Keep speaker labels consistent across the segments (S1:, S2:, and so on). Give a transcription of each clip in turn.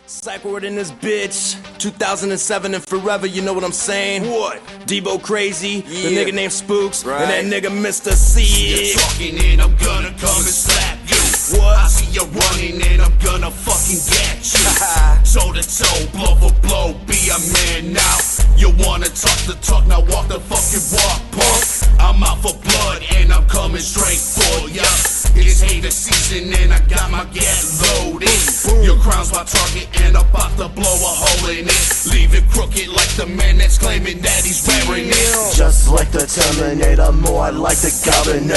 S1: Psych word in this bitch. 2007 and forever, you know what I'm saying? What? Debo Crazy, the nigga named Spooks, and that nigga Mr. C.
S2: You're talking and I'm gonna come and slap you. What? I see you running and I'm gonna fucking get you. Toe to toe, blow for blow, be a man now. You wanna talk the talk, now walk the fucking walk, punk. I'm out for blood and I'm coming straight for ya. It's hater season and I got my gas loaded. Your crown's my target and I'm about to blow a hole in it. Leave it crooked like the man that's claiming that he's wearing it.
S3: Just like the Terminator, more like the governor.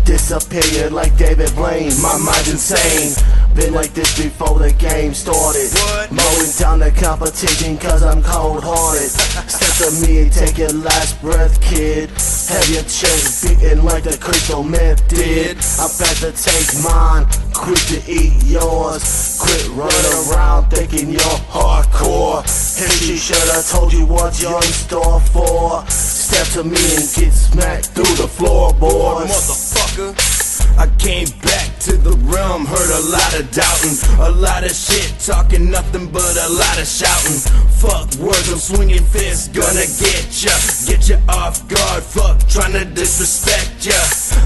S3: Disappeared like David Blaine, my mind's insane. Been like this before the game started. Mowing down the competition cause I'm cold-hearted. Step to me and take your last breath, kid. Have your chest beating like the crystal meth did. I'm back to take mine, quit to eat yours. Quit running around thinking you're hardcore. And she should've told you what you're in store for. Step to me and get smacked through the floorboards.
S1: Motherfucker, I came back to the realm, heard a lot of doubting, a lot of shit, talking nothing but a lot of shouting. Fuck words, I'm swinging fists, gonna get ya off guard. Fuck trying to disrespect ya.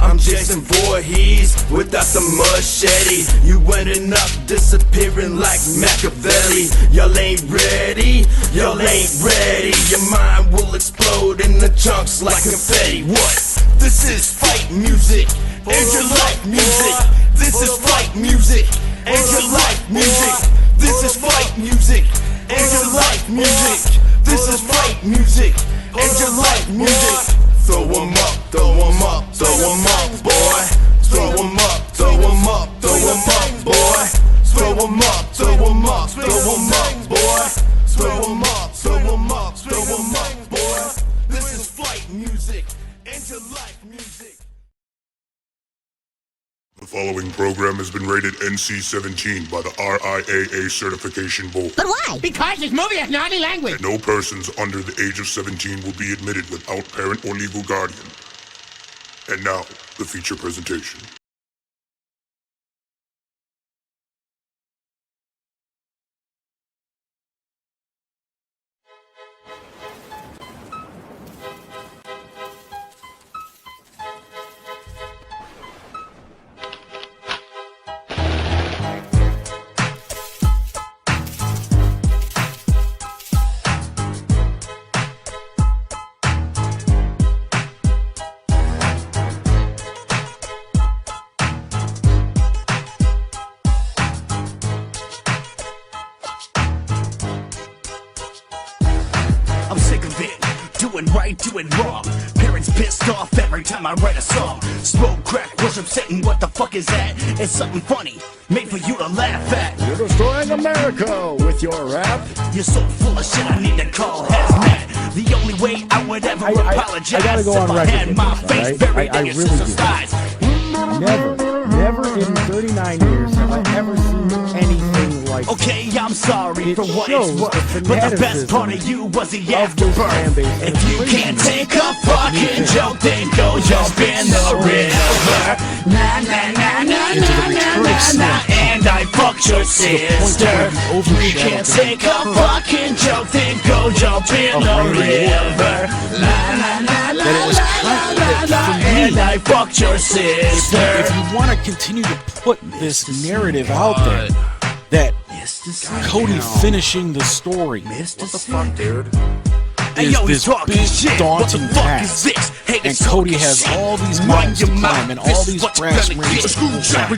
S1: I'm Jason Voorhees without the machete. You ending up disappearing like Machiavelli. Y'all ain't ready, y'all ain't ready. Your mind will explode in the chunks like confetti. What? This is fight music and your life music. This is fight music and your life music. This is fight music and your life music. This is fight music and your life music. Throw 'em up, throw 'em up, throw 'em up, boy. Throw 'em up, throw 'em up, throw 'em up, boy. Throw 'em up, throw 'em up, throw 'em up, boy. Throw 'em up, throw 'em up, throw 'em up, boy. This is fight music and your life music.
S4: The following program has been rated NC-17 by the RIAA Certification Board.
S5: But why?
S6: Because this movie has naughty language.
S4: No persons under the age of 17 will be admitted without parent or legal guardian. And now, the feature presentation.
S2: I'm sick of it, doing right, doing wrong. Parents pissed off every time I write a song. Smoke, crack, worship Satan, what the fuck is that? It's something funny, made for you to laugh at.
S7: You're destroying America with your rap.
S2: You're so full of shit, I need to call hazmat. The only way I would ever apologize
S7: I gotta go on
S2: if I
S7: record
S2: had
S7: with
S2: my
S7: this,
S2: face
S7: alright?
S2: buried
S7: I
S2: in your
S7: really
S2: sister's
S7: do.
S2: thighs.
S7: Never in 39 years have I ever seen anything like this.
S2: Okay, I'm sorry
S7: It
S2: for what
S7: shows
S2: it's worth,
S7: the
S2: but the best
S7: fanaticism
S2: part of you was the
S7: of this
S2: afterbirth.
S7: fan base, and
S2: If
S7: it's
S2: you
S7: crazy
S2: can't
S7: to
S2: take
S7: me
S2: a fucking joke, then go jump in the river. Na na na na
S7: Into the
S2: na
S7: return
S2: na
S7: of
S2: na,
S7: Santa.
S2: and I fucked your
S7: To the point
S2: sister.
S7: where he
S2: If you
S7: overshadowed
S2: can't
S7: the
S2: take a fucking joke, then go jump in
S7: of
S2: the
S7: Randy Orton.
S2: river. La la la la
S7: That it was
S2: la
S7: kind
S2: la
S7: of-
S2: la,
S7: for me,
S2: and I fucked your sister.
S8: If you want to continue to put this narrative out there that Cody finishing the story
S2: What the fuck, dude?
S8: is this big daunting task, and Cody has all these mountains to climb and all these brass rings to climb.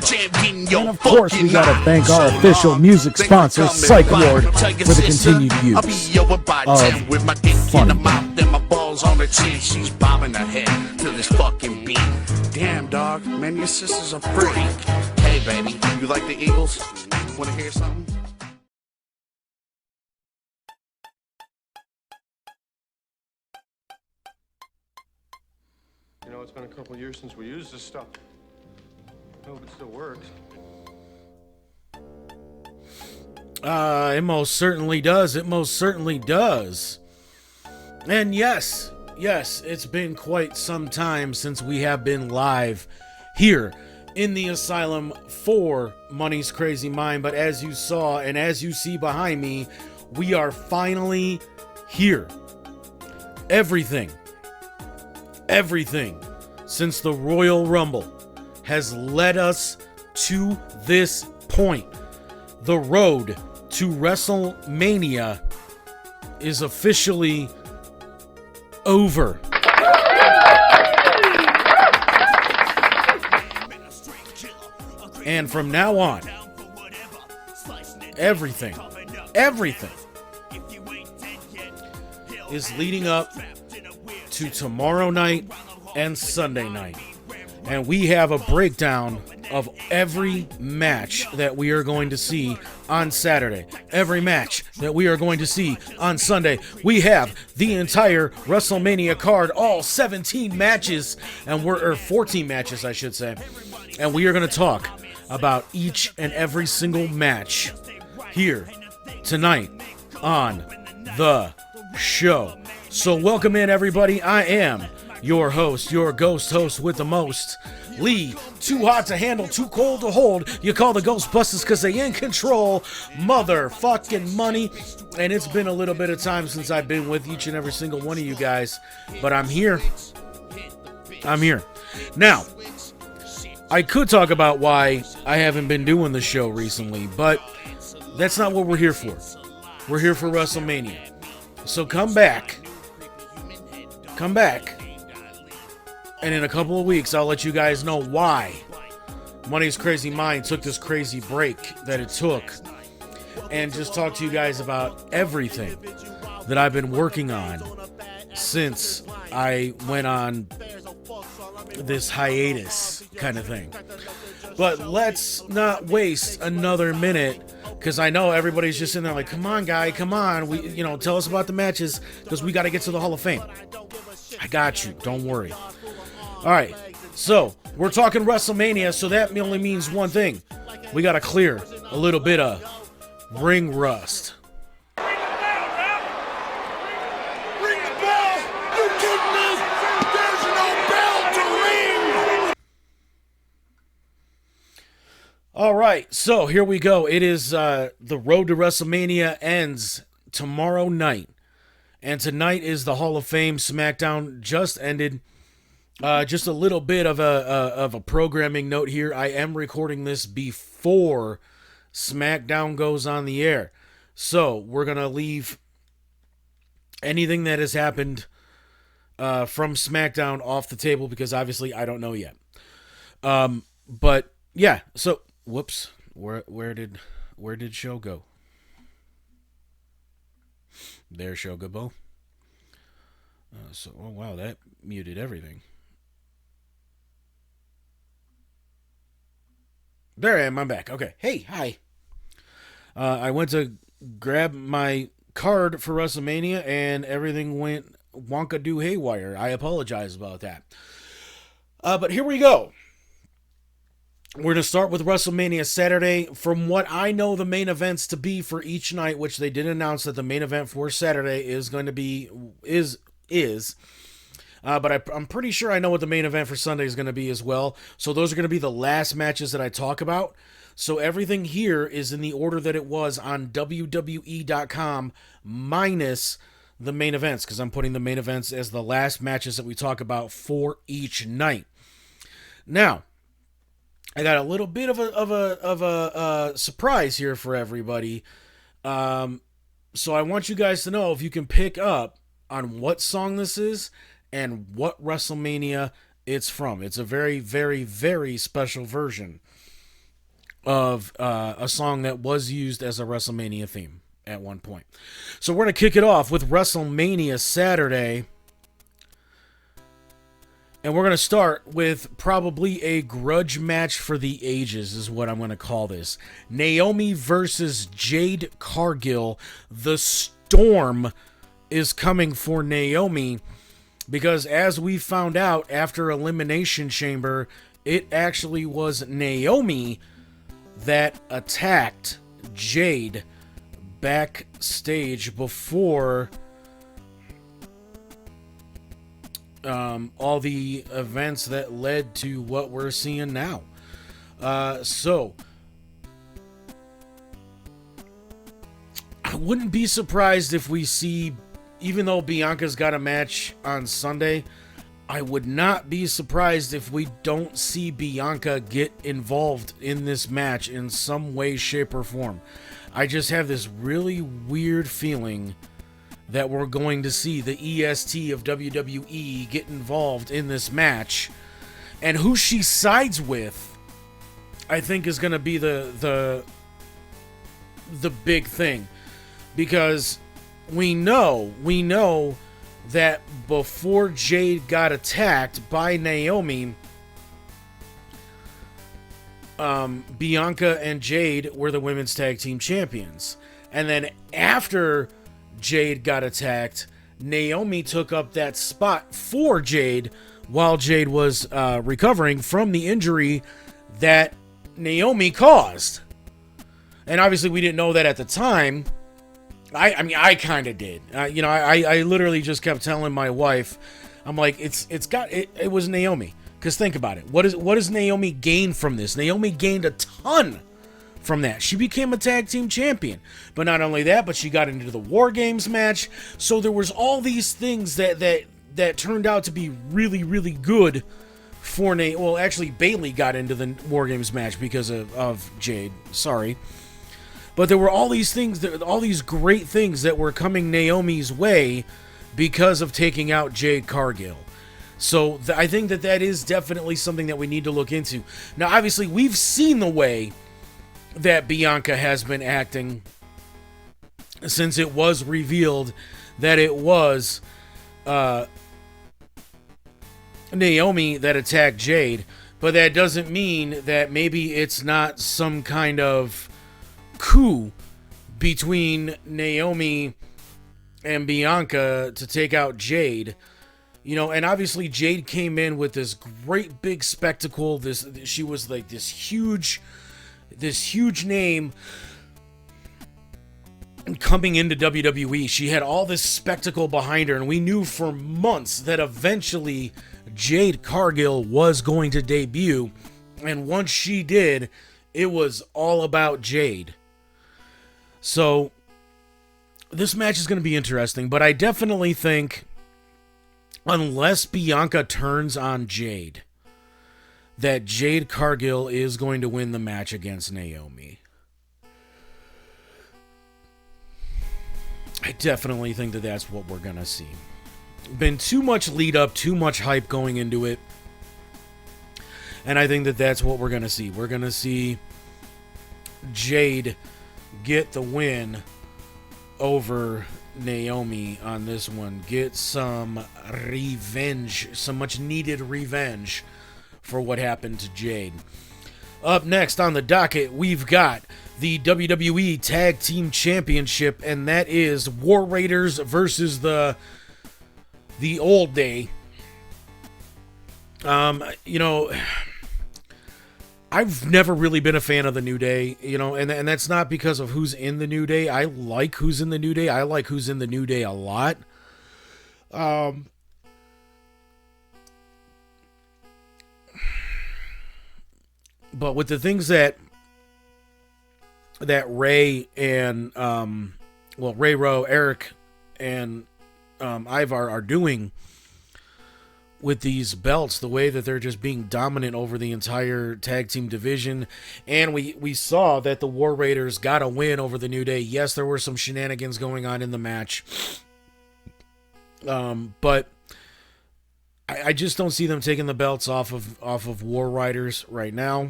S7: And of course, we gotta thank our official music sponsor, Psych Ward, for the continued use of funny.
S2: And my balls on her chin, she's bobbing her head to this fucking beat. Damn, dog, man, your sister's a freak. Hey, baby, you like the Eagles? Wanna hear something?
S9: You know, it's been a couple years since we used this stuff. I hope it still works.
S8: It most certainly does. It most certainly does. And yes, it's been quite some time since we have been live here
S7: in the asylum for Money's Crazy Mind. But as you saw and as you see behind me, we are finally here. Everything since the Royal Rumble has led us to this point. The road to WrestleMania is officially over. And from now on, everything is leading up to tomorrow night and Sunday night. And we have a breakdown of every match that we are going to see on Saturday. Every match that we are going to see on Sunday. We have the entire WrestleMania card, all 17 matches, or 14 matches, I should say. And we are going to talk about each and every single match here tonight on the show. So welcome in, everybody. I am your host, your ghost host with the most, Lee. Too hot to handle, too cold to hold. You call the Ghostbusters because they in control. Motherfucking money. And it's been a little bit of time since I've been with each and every single one of you guys. But I'm here. Now, I could talk about why I haven't been doing the show recently, but that's not what we're here for. We're here for WrestleMania. So come back. And in a couple of weeks, I'll let you guys know why Money's Crazy Mind took this crazy break that it took. And just talk to you guys about everything that I've been working on since I went on this hiatus kind of thing. But let's not waste another minute, because I know everybody's just in there like, come on, guy, come on. Tell us about the matches, because we got to get to the Hall of Fame. I got you. Don't worry. All right. So we're talking WrestleMania, so that only means one thing. We got to clear a little bit of ring rust. All right, so here we go. It is the road to WrestleMania ends tomorrow night. And tonight is the Hall of Fame. SmackDown just ended. Just a little bit of a programming note here. I am recording this before SmackDown goes on the air. So we're going to leave anything that has happened from SmackDown off the table, because obviously I don't know yet. But yeah, so whoops. Where did show go? There, show go. Oh wow, that muted everything. There I am. I'm back. Okay. Hey, hi. I went to grab my card for WrestleMania and everything went wonka-doo haywire. I apologize about that. But here we go. We're going to start with WrestleMania Saturday. From what I know the main events to be for each night, which they did announce that the main event for Saturday is going to be, but I'm pretty sure I know what the main event for Sunday is going to be as well. So those are going to be the last matches that I talk about. So everything here is in the order that it was on WWE.com minus the main events, because I'm putting the main events as the last matches that we talk about for each night. Now, I got a little bit of a surprise here for everybody. So I want you guys to know if you can pick up on what song this is and what WrestleMania it's from. It's a very, very, very special version of a song that was used as a WrestleMania theme at one point. So we're going to kick it off with WrestleMania Saturday. And we're going to start with probably a grudge match for the ages is what I'm going to call this. Naomi versus Jade Cargill. The storm is coming for Naomi because, as we found out after Elimination Chamber, it actually was Naomi that attacked Jade backstage before all the events that led to what we're seeing now. So I wouldn't be surprised if we see, even though Bianca's got a match on Sunday, I would not be surprised if we don't see Bianca get involved in this match in some way, shape, or form. I just have this really weird feeling that we're going to see the EST of WWE get involved in this match. And who she sides with, I think, is going to be the big thing. Because we know that before Jade got attacked by Naomi, Bianca and Jade were the women's tag team champions. And then after Jade got attacked, Naomi took up that spot for Jade while Jade was recovering from the injury that Naomi caused. And obviously we didn't know that at the time. I mean, I kind of did. I literally just kept telling my wife, I'm like, it was Naomi. Because think about it. What does Naomi gain from this? Naomi gained a ton from that. She became a tag team champion. But not only that, but she got into the War Games match. So there was all these things that turned out to be really, really good for Naomi. Well, actually, Bayley got into the War Games match because of Jade. Sorry. But there were all these things, all these great things that were coming Naomi's way because of taking out Jade Cargill. So I think that is definitely something that we need to look into. Now, obviously, we've seen the way that Bianca has been acting since it was revealed that it was Naomi that attacked Jade. But that doesn't mean that maybe it's not some kind of coup between Naomi and Bianca to take out Jade. And obviously Jade came in with this great big spectacle. She was like this huge name coming into WWE. She had all this spectacle behind her, and we knew for months that eventually Jade Cargill was going to debut. And once she did, it was all about Jade. So this match is going to be interesting, but I definitely think, unless Bianca turns on Jade, that Jade Cargill is going to win the match against Naomi. I definitely think that that's what we're going to see. Been too much lead up, too much hype going into it. And I think that that's what we're going to see. We're going to see Jade get the win over Naomi on this one. Get some revenge, some much needed revenge for what happened to Jade. Up next on the docket, we've got the WWE Tag Team Championship, and that is War Raiders versus the Old Day. I've never really been a fan of the New Day, and that's not because of who's in the New Day. I like who's in the New Day. I like who's in the New Day a lot. But with the things that Ray and Ray Rowe, Eric, and Ivar are doing with these belts, the way that they're just being dominant over the entire tag team division. And we saw that the War Raiders got a win over the New Day. Yes, there were some shenanigans going on in the match. But I just don't see them taking the belts off of War Raiders right now.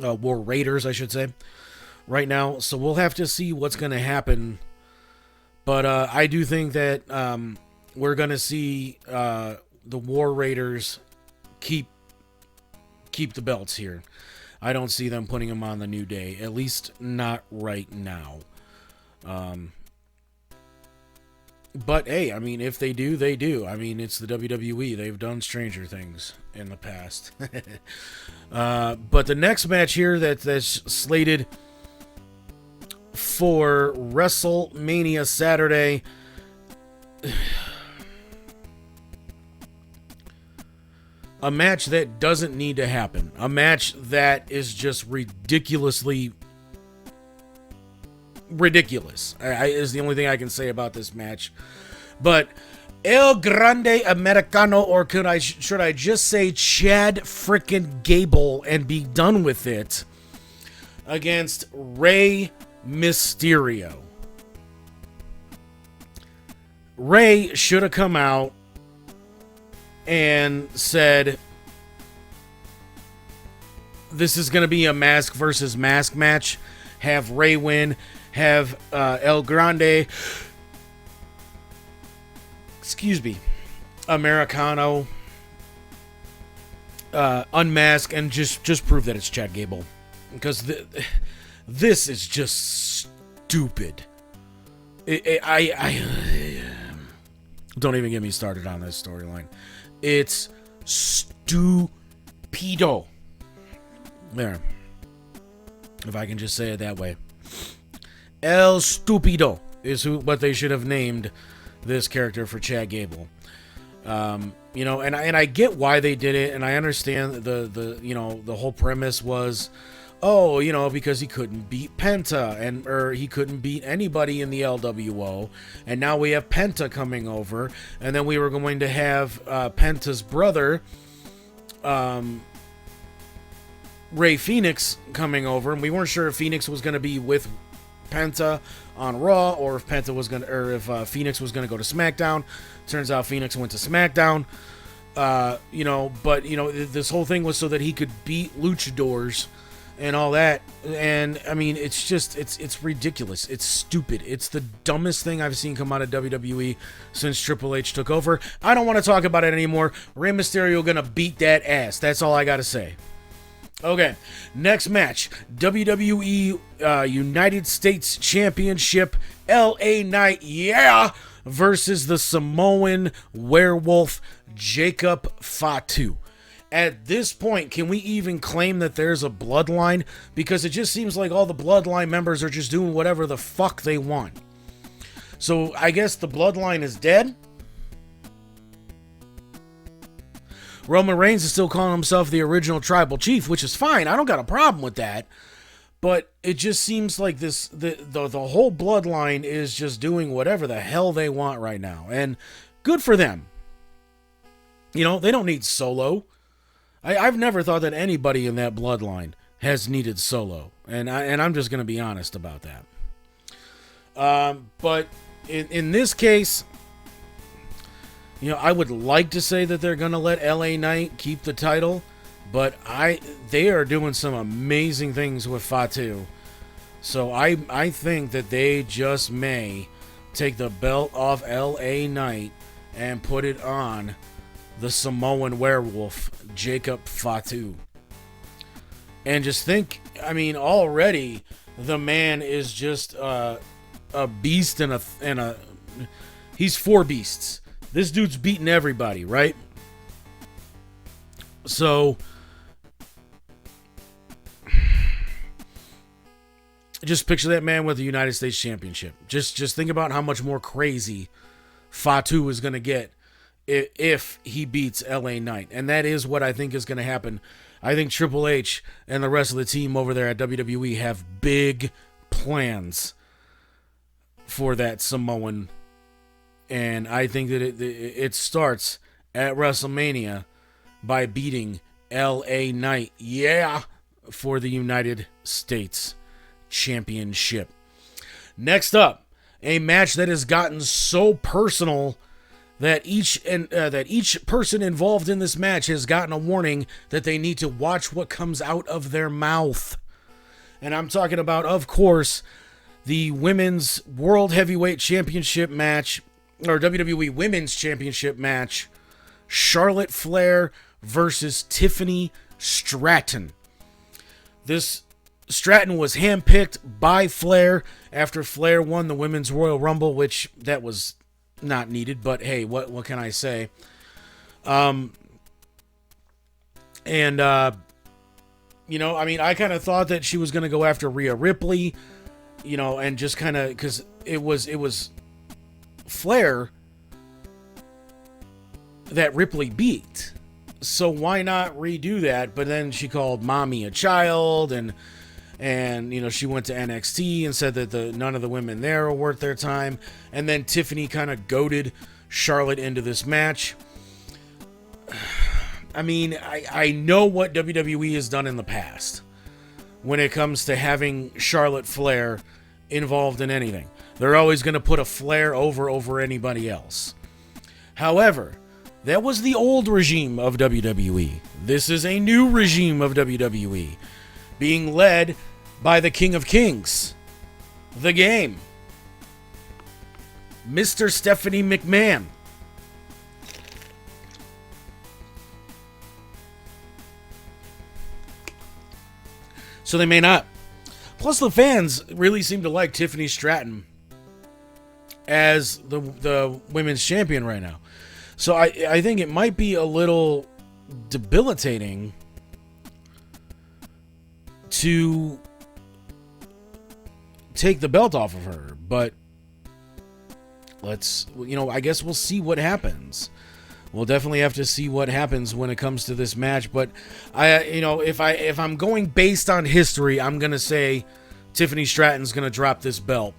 S7: War Raiders, I should say, right now. So we'll have to see what's going to happen. But I do think that we're going to see the War Raiders keep the belts here. I don't see them putting them on the New Day, at least not right now. But hey, I mean, if they do, they do. I mean, it's the WWE. They've done stranger things in the past. But the next match here that's slated for WrestleMania Saturday. a match that doesn't need to happen. A match that is just ridiculously ridiculous. Is the only thing I can say about this match. But El Grande Americano, or should I just say Chad frickin' Gable and be done with it, against Rey Mysterio. Rey should have come out and said, this is going to be a mask versus mask match. Have Rey win. Have El Grande, Americano, unmask and just prove that it's Chad Gable. Because this is just stupid. I don't even get me started on this storyline. It's stupido. There. If I can just say it that way. El Stupido is what they should have named this character for Chad Gable. You know, and I get why they did it, and I understand the whole premise was, oh, you know, because he couldn't beat Penta, or he couldn't beat anybody in the LWO, and now we have Penta coming over, and then we were going to have Penta's brother, Rey Fenix, coming over, and we weren't sure if Phoenix was going to be with Penta on Raw, or if Penta was gonna, or if Phoenix was gonna go to SmackDown. Turns out Phoenix went to SmackDown. You know, but you know, this whole thing was so that he could beat luchadors and all that. And I mean, it's just it's ridiculous. It's stupid. It's the dumbest thing I've seen come out of WWE since Triple H took over. I don't want to talk about it anymore. Rey Mysterio gonna beat that ass. That's all I gotta say. Okay, next match, WWE United States Championship, LA Knight, versus the Samoan werewolf, Jacob Fatu. At this point, can we even claim that there's a bloodline? Because it just seems like all the bloodline members are just doing whatever the fuck they want. So I guess the bloodline is dead? Roman Reigns is still calling himself the original tribal chief, which is fine. I don't got a problem with that. But it just seems like the whole bloodline is just doing whatever the hell they want right now. And good for them. You know, they don't need Solo. I've never thought that anybody in that bloodline has needed Solo. And I'm just going to be honest about that. But in this case, you know, I would like to say that they're going to let LA Knight keep the title, but they are doing some amazing things with Fatu. So I think that they just may take the belt off LA Knight and put it on the Samoan werewolf, Jacob Fatu. And just think, I mean, already the man is just a beast and a he's four beasts. This dude's beating everybody, right? So, just picture that man with the United States Championship. Just think about how much more crazy Fatu is going to get if he beats LA Knight. And that is what I think is going to happen. I think Triple H and the rest of the team over there at WWE have big plans for that Samoan. And I think that it starts at WrestleMania by beating LA Knight, for the United States Championship. Next up, a match that has gotten so personal that each person involved in this match has gotten a warning that they need to watch what comes out of their mouth. And I'm talking about, of course, the Women's World Heavyweight Championship match, or WWE Women's Championship match, Charlotte Flair versus Tiffany Stratton. This Stratton was handpicked by Flair after Flair won the Women's Royal Rumble, which that was not needed, but hey, what can I say? You know, I mean, I kind of thought that she was going to go after Rhea Ripley, you know, and just kind of, because it was Flair that Ripley beat. So why not redo that? But then she called mommy a child, and she went to NXT and said that none of the women there are worth their time. And then Tiffany kind of goaded Charlotte into this match. I mean, I know what WWE has done in the past when it comes to having Charlotte Flair involved in anything. They're always going to put a Flair over anybody else. However, that was the old regime of WWE. This is a new regime of WWE, being led by the King of Kings, The Game, Mr. Stephanie McMahon. So they may not. Plus, the fans really seem to like Tiffany Stratton as the women's champion right now. So I think it might be a little debilitating to take the belt off of her. But I guess we'll see what happens. We'll definitely have to see what happens when it comes to this match. But if I'm going based on history, I'm gonna say Tiffany Stratton's gonna drop this belt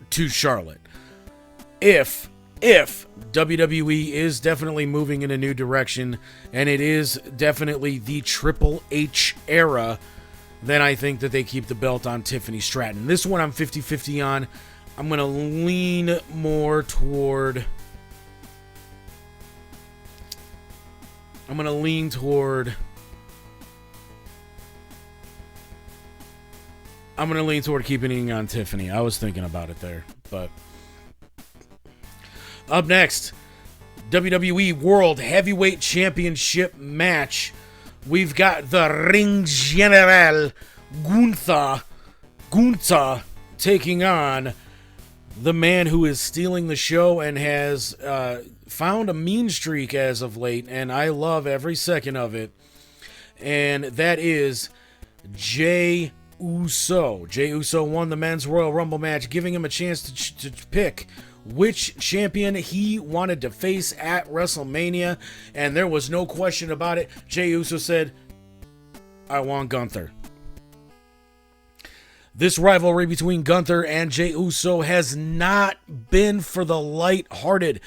S7: to Charlotte. If WWE is definitely moving in a new direction, and it is definitely the Triple H era, then I think that they keep the belt on Tiffany Stratton. This one I'm 50-50 on. I'm gonna lean more toward. I'm going to lean toward keeping it on Tiffany. I was thinking about it there, but up next, WWE World Heavyweight Championship match. We've got the Ring General Gunther taking on the man who is stealing the show and has found a mean streak as of late, and I love every second of it. And that is Jey Uso. Jey Uso won the Men's Royal Rumble match, giving him a chance to pick which champion he wanted to face at WrestleMania, and there was no question about it. Jey Uso said, I want Gunther. This rivalry between Gunther and Jey Uso has not been for the light-hearted.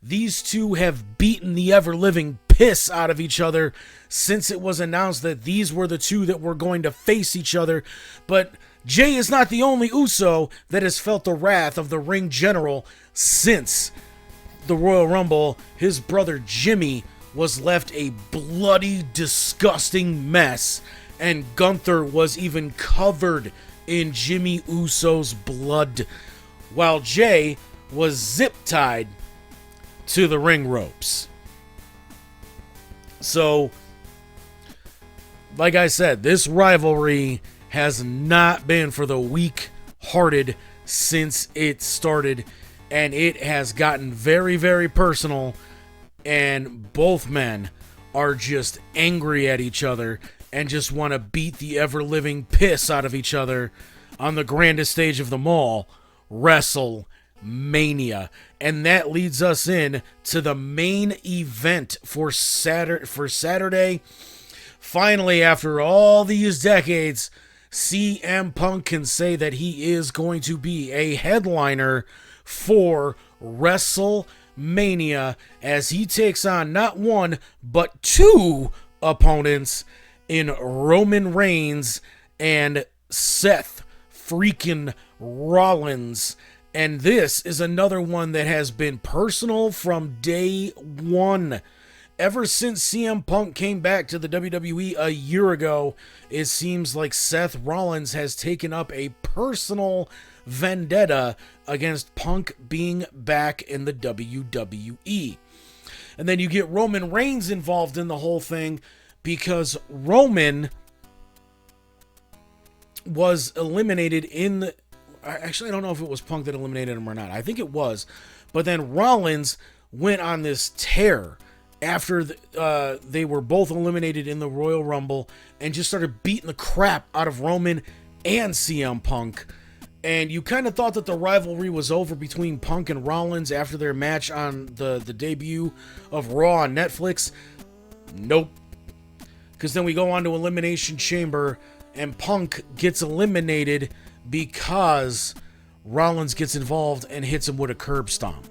S7: These two have beaten the ever-living piss out of each other since it was announced that these were the two that were going to face each other. But Jey is not the only Uso that has felt the wrath of the Ring General since the Royal Rumble. His brother Jimmy was left a bloody, disgusting mess, and Gunther was even covered in Jimmy Uso's blood, while Jey was zip-tied to the ring ropes. So, like I said, this rivalry has not been for the weak-hearted since it started, and it has gotten very, very personal, and both men are just angry at each other and just want to beat the ever-living piss out of each other on the grandest stage of them all, WrestleMania. And that leads us in to the main event for Saturday. Finally, after all these decades, CM Punk can say that he is going to be a headliner for WrestleMania as he takes on not one, but two opponents in Roman Reigns and Seth freaking Rollins. And this is another one that has been personal from day one. Ever since CM Punk came back to the WWE a year ago, it seems like Seth Rollins has taken up a personal vendetta against Punk being back in the WWE. And then you get Roman Reigns involved in the whole thing because Roman was eliminated in the... Actually, I don't know if it was Punk that eliminated him or not. I think it was. But then Rollins went on this tear after they were both eliminated in the Royal Rumble and just started beating the crap out of Roman and CM Punk. And you kind of thought that the rivalry was over between Punk and Rollins after their match on the debut of Raw on Netflix. Nope. Because then we go on to Elimination Chamber, and Punk gets eliminated because Rollins gets involved and hits him with a curb stomp.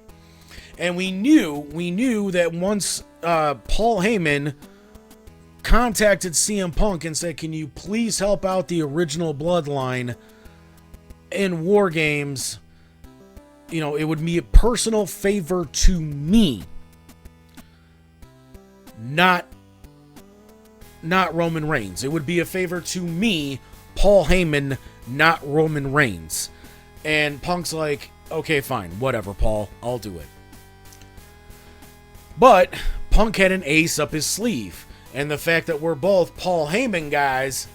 S7: And we knew that once Paul Heyman contacted CM Punk and said, can you please help out the original Bloodline in War Games? You know, it would be a personal favor to me, not Roman Reigns. It would be a favor to me, Paul Heyman, not Roman Reigns. And Punk's like, okay, fine, whatever, Paul, I'll do it. But Punk had an ace up his sleeve. And the fact that we're both Paul Heyman guys,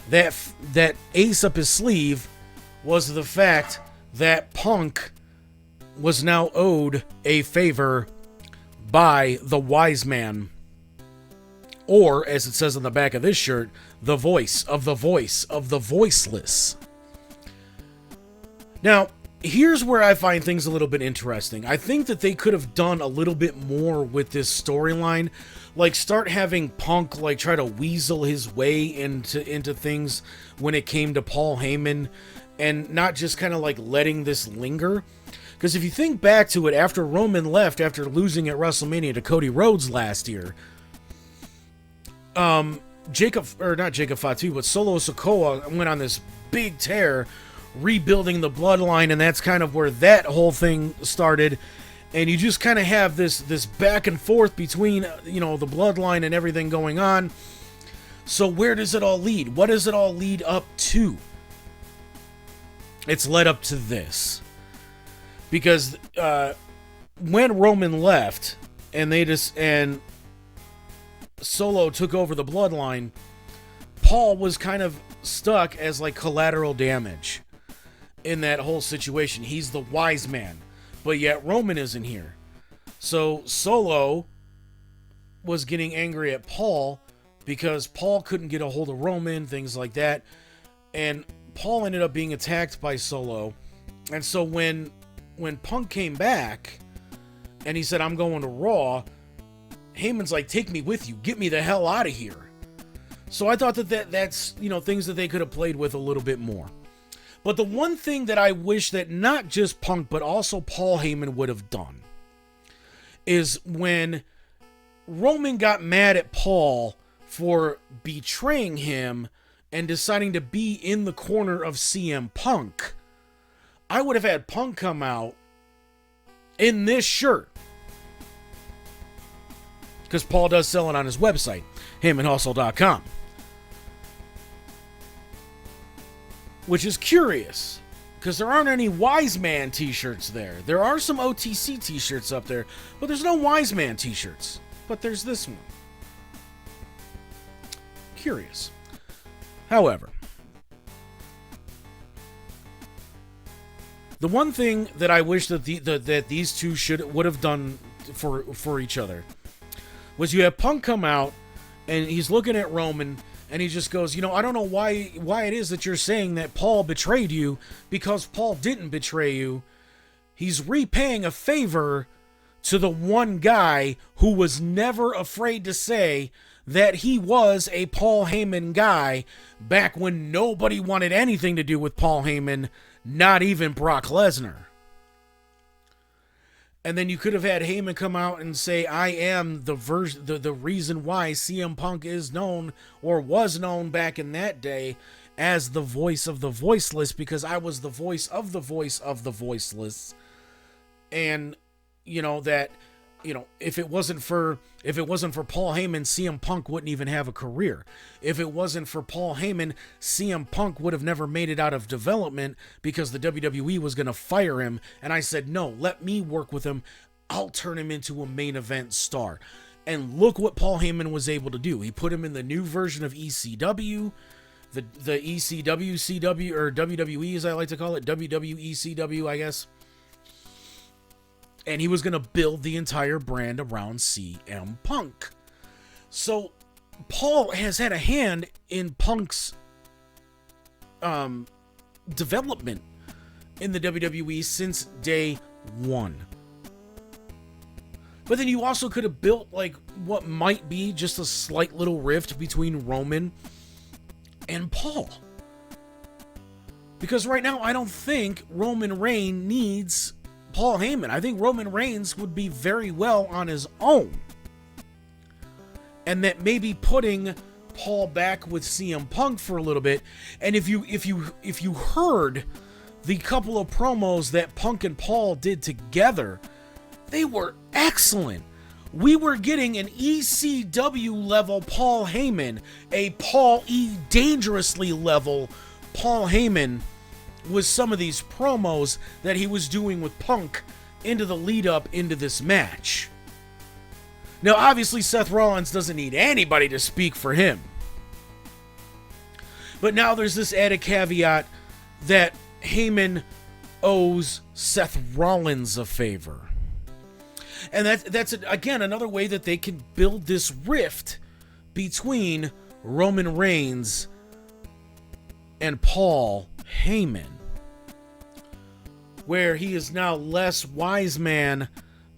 S7: that ace up his sleeve was the fact that Punk was now owed a favor by the wise man. Or, as it says on the back of this shirt, the voice of the voiceless. Now, here's where I find things a little bit interesting. I think that they could have done a little bit more with this storyline. Like, start having Punk, like, try to weasel his way into things when it came to Paul Heyman. And not just kind of, like, letting this linger. Because if you think back to it, after Roman left, after losing at WrestleMania to Cody Rhodes last year, not Jacob Fatu, but Solo Sikoa went on this big tear, rebuilding the bloodline, and that's kind of where that whole thing started. And you just kind of have this back and forth between, you know, the bloodline and everything going on. So where does it all lead? What does it all lead up to? It's led up to this. Because when Roman left and Solo took over the bloodline, Paul was kind of stuck as like collateral damage in that whole situation. He's the wise man, but yet Roman isn't here. So Solo was getting angry at Paul because Paul couldn't get a hold of Roman, things like that. And Paul ended up being attacked by Solo. And so when Punk came back and he said, I'm going to Raw, Heyman's like, take me with you. Get me the hell out of here. So I thought that's, you know, things that they could have played with a little bit more. But the one thing that I wish that not just Punk, but also Paul Heyman would have done is when Roman got mad at Paul for betraying him and deciding to be in the corner of CM Punk, I would have had Punk come out in this shirt. Because Paul does sell it on his website, heymanhustle.com. Which is curious, because there aren't any Wise Man t-shirts there. There are some OTC t-shirts up there, but there's no Wise Man t-shirts. But there's this one. Curious. However, the one thing that I wish that that these two would have done for each other was you have Punk come out and he's looking at Roman and he just goes, you know, I don't know why it is that you're saying that Paul betrayed you, because Paul didn't betray you. He's repaying a favor to the one guy who was never afraid to say that he was a Paul Heyman guy back when nobody wanted anything to do with Paul Heyman, not even Brock Lesnar. And then you could have had Heyman come out and say, I am the reason why CM Punk is known, or was known back in that day, as the voice of the voiceless, because I was the voice of the voiceless. And, you know, that, you know, if it wasn't for Paul Heyman, CM Punk wouldn't even have a career. If it wasn't for Paul Heyman, CM Punk would have never made it out of development because the WWE was going to fire him. And I said, no, let me work with him. I'll turn him into a main event star. And look what Paul Heyman was able to do. He put him in the new version of ECW, the ECW, CW, or WWE as I like to call it, WWECW, I guess. And he was going to build the entire brand around CM Punk. So Paul has had a hand in Punk's development in the WWE since day one. But then you also could have built like what might be just a slight little rift between Roman and Paul. Because right now I don't think Roman Reigns needs Paul Heyman. I think Roman Reigns would be very well on his own. And that maybe putting Paul back with CM Punk for a little bit, and if you heard the couple of promos that Punk and Paul did together, they were excellent. We were getting an ECW level Paul Heyman, a Paul E. Dangerously level Paul Heyman with some of these promos that he was doing with Punk into the lead up into this match. Now, obviously, Seth Rollins doesn't need anybody to speak for him. But now there's this added caveat that Heyman owes Seth Rollins a favor. And that's again, another way that they can build this rift between Roman Reigns and Paul Heyman, where he is now less wise man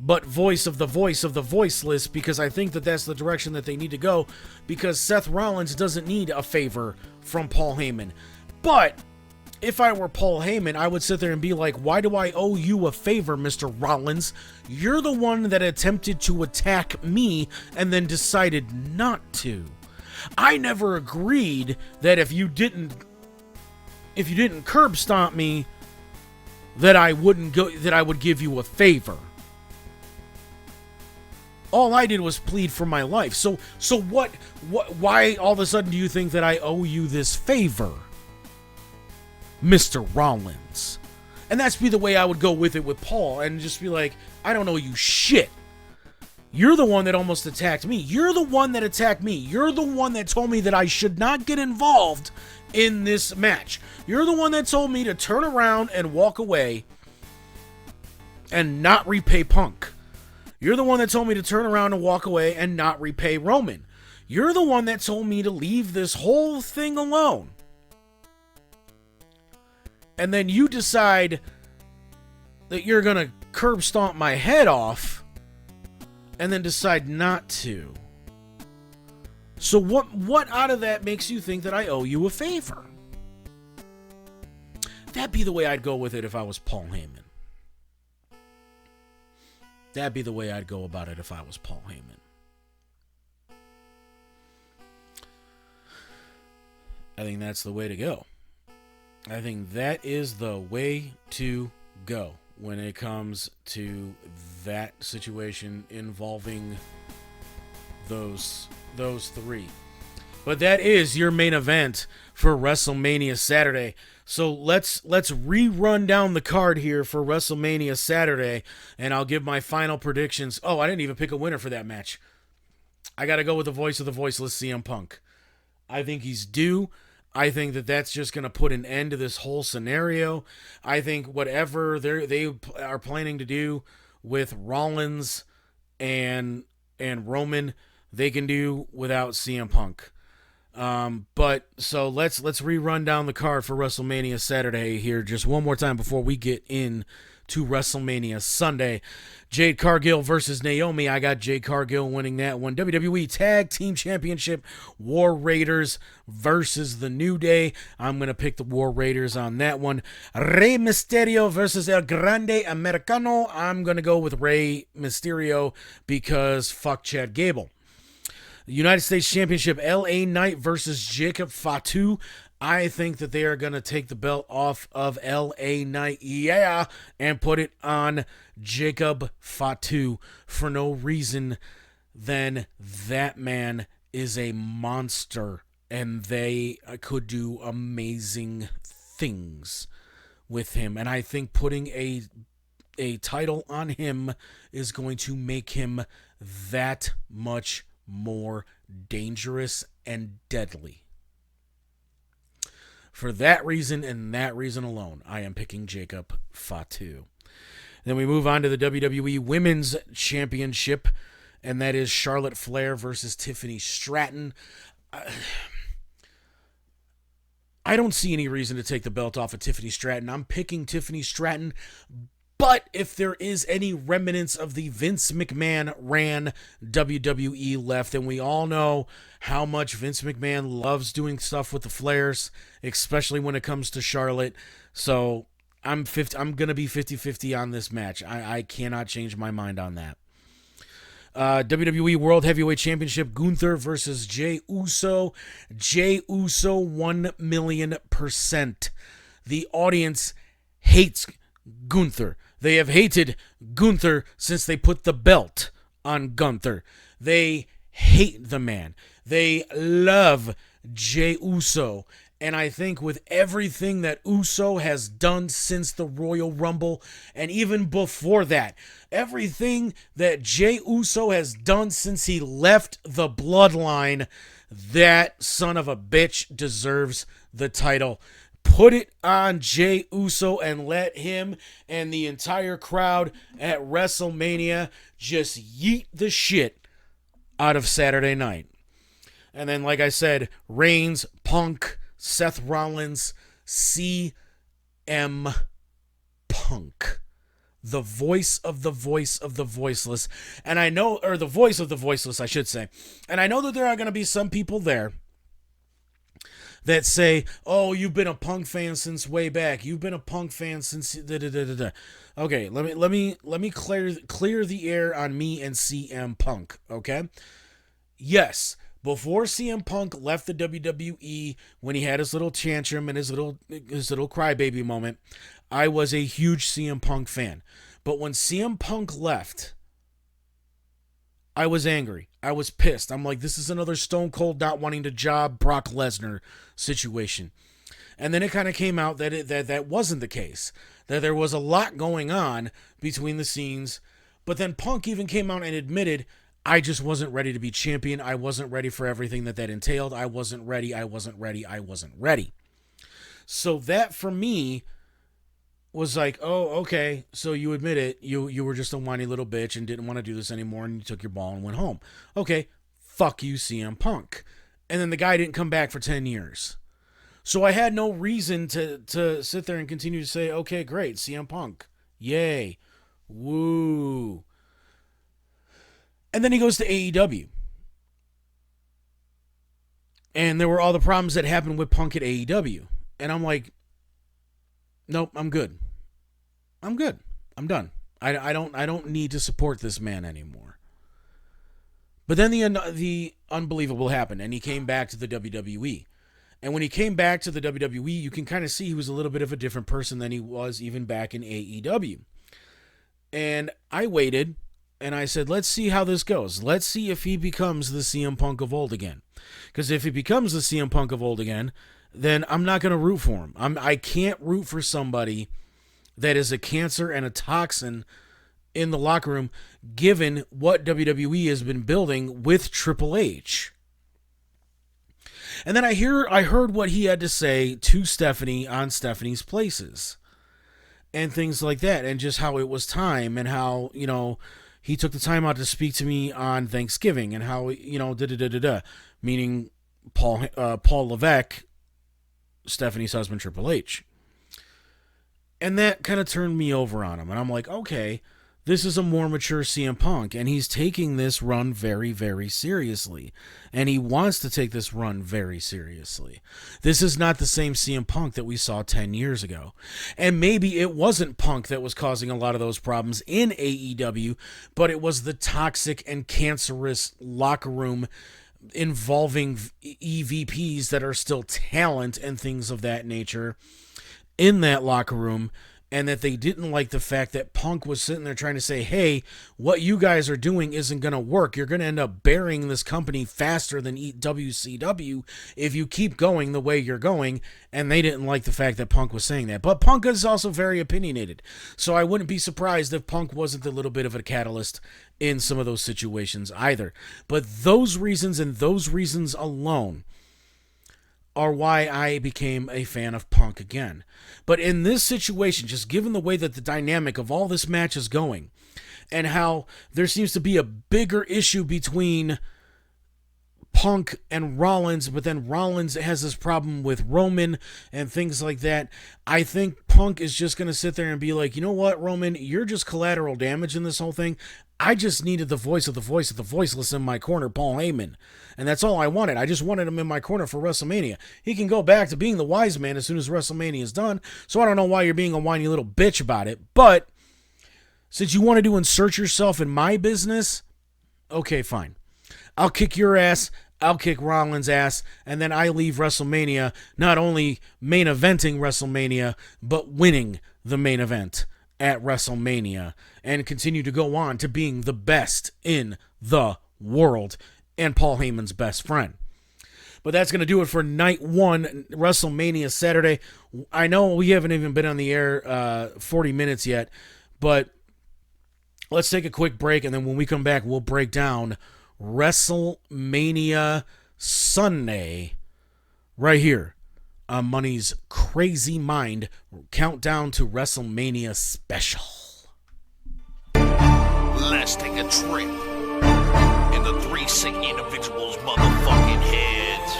S7: but voice of the voiceless, because I think that that's the direction that they need to go, because Seth Rollins doesn't need a favor from Paul Heyman. But if I were Paul Heyman, I would sit there and be like, why do I owe you a favor, Mr. Rollins? You're the one that attempted to attack me and then decided not to. I never agreed that if you didn't curb stomp me, that I would give you a favor. All I did was plead for my life. So what why all of a sudden do you think that I owe you this favor, Mr. Rollins? And that's be the way I would go with it with Paul, and just be like, I don't owe you shit. You're the one that almost attacked me. You're the one that attacked me. You're the one that told me that I should not get involved in this match. You're the one that told me to turn around and walk away and not repay Punk. You're the one that told me to turn around and walk away and not repay Roman. You're the one that told me to leave this whole thing alone. And then you decide that you're going to curb stomp my head off and then decide not to. So what out of that makes you think that I owe you a favor? That'd be the way I'd go with it if I was Paul Heyman. That'd be the way I'd go about it if I was Paul Heyman. I think that's the way to go. I think that is the way to go when it comes to that situation involving those three. But that is your main event for WrestleMania Saturday. So let's rerun down the card here for WrestleMania Saturday, and I'll give my final predictions. Oh, I didn't even pick a winner for that match. I got to go with the voice of the voiceless, CM Punk. I think he's due. I think that that's just going to put an end to this whole scenario. I think whatever they are planning to do with Rollins and Roman, they can do without CM Punk. But so let's rerun down the card for WrestleMania Saturday here just one more time before we get in to WrestleMania Sunday. Jade Cargill versus Naomi. I got Jade Cargill winning that one. WWE Tag Team Championship, War Raiders versus The New Day. I'm going to pick the War Raiders on that one. Rey Mysterio versus El Grande Americano. I'm going to go with Rey Mysterio because fuck Chad Gable. United States Championship, LA Knight versus Jacob Fatu. I think that they are going to take the belt off of LA Knight, and put it on Jacob Fatu for no reason than that man is a monster, and they could do amazing things with him. And I think putting a title on him is going to make him that much more dangerous and deadly. For that reason and that reason alone, I am picking Jacob Fatu. Then we move on to the WWE Women's Championship, and that is Charlotte Flair versus Tiffany Stratton. I don't see any reason to take the belt off of Tiffany Stratton. I'm picking Tiffany Stratton But if there is any remnants of the Vince McMahon ran WWE left, and we all know how much Vince McMahon loves doing stuff with the Flairs, especially when it comes to Charlotte. So I'm going to be 50-50 on this match. I cannot change my mind on that. WWE World Heavyweight Championship, Gunther versus Jey Uso. Jey Uso 1,000,000%. The audience hates Gunther. They have hated Gunther since they put the belt on Gunther. They hate the man. They love Jey Uso. And I think with everything that Uso has done since the Royal Rumble, and even before that, everything that Jey Uso has done since he left the bloodline, that son of a bitch deserves the title. Put it on Jey Uso and let him and the entire crowd at WrestleMania just yeet the shit out of Saturday night. And then, like I said, Reigns, Punk, Seth Rollins, CM Punk. The voice of the voice of the voiceless. And I know, or the voice of the voiceless, I should say. And I know that there are going to be some people there that say, oh, you've been a Punk fan since way back. You've been a Punk fan since da-da-da-da-da. Okay, let me clear the air on me and CM Punk, okay? Yes, before CM Punk left the WWE, when he had his little tantrum and his little crybaby moment, I was a huge CM Punk fan. But when CM Punk left, I was angry. I was pissed. I'm like, this is another Stone Cold not wanting to job Brock Lesnar situation. And then it kind of came out that that wasn't the case. That there was a lot going on between the scenes. But then Punk even came out and admitted, I just wasn't ready to be champion. I wasn't ready for everything that entailed. I wasn't ready. So that for me was like, oh, okay, so you admit it. You were just a whiny little bitch and didn't want to do this anymore, and you took your ball and went home. Okay, fuck you, CM Punk. And then the guy didn't come back for 10 years. So I had no reason to sit there and continue to say, okay, great, CM Punk. Yay. Woo. And then he goes to AEW. And there were all the problems that happened with Punk at AEW. And I'm like, nope, I'm good. I'm done. I don't need to support this man anymore. But then the unbelievable happened, and he came back to the WWE. And when he came back to the WWE, you can kind of see he was a little bit of a different person than he was even back in AEW. And I waited, and I said, let's see how this goes. Let's see if he becomes the CM Punk of old again. Because if he becomes the CM Punk of old again, then I'm not going to root for him. I can't root for somebody that is a cancer and a toxin in the locker room, given what WWE has been building with Triple H. And then I heard what he had to say to Stephanie on Stephanie's Places and things like that, and just how it was time, and how, he took the time out to speak to me on Thanksgiving, and how, meaning Paul Levesque, Stephanie's husband, Triple H. And that kind of turned me over on him. And I'm like, okay, this is a more mature CM Punk, and he's taking this run very, very seriously. And he wants to take this run very seriously. This is not the same CM Punk that we saw 10 years ago. And maybe it wasn't Punk that was causing a lot of those problems in AEW, but it was the toxic and cancerous locker room involving EVPs that are still talent and things of that nature in that locker room, and that they didn't like the fact that Punk was sitting there trying to say, hey, what you guys are doing isn't going to work. You're going to end up burying this company faster than WCW if you keep going the way you're going. And they didn't like the fact that Punk was saying that. But Punk is also very opinionated, so I wouldn't be surprised if Punk wasn't a little bit of a catalyst in some of those situations either. But those reasons, and those reasons alone, are why I became a fan of Punk again. But in this situation, just given the way that the dynamic of all this match is going, and how there seems to be a bigger issue between Punk and Rollins, but then Rollins has this problem with Roman and things like that. I think Punk is just going to sit there and be like, you know what, Roman, you're just collateral damage in this whole thing. I just needed the voice of the voiceless in my corner, Paul Heyman. And that's all I wanted. I just wanted him in my corner for WrestleMania. He can go back to being the wise man as soon as WrestleMania is done. So I don't know why you're being a whiny little bitch about it. But since you wanted to insert yourself in my business, okay, fine. I'll kick your ass. I'll kick Rollins' ass, and then I leave WrestleMania not only main eventing WrestleMania, but winning the main event at WrestleMania, and continue to go on to being the best in the world and Paul Heyman's best friend. But that's going to do it for night one, WrestleMania Saturday. I know we haven't even been on the air 40 minutes yet, but let's take a quick break, and then when we come back, we'll break down WrestleMania Sunday right here on Money's Crazy Mind Countdown to WrestleMania Special.
S2: Let's take a trip in the 3 sick individuals' motherfucking heads.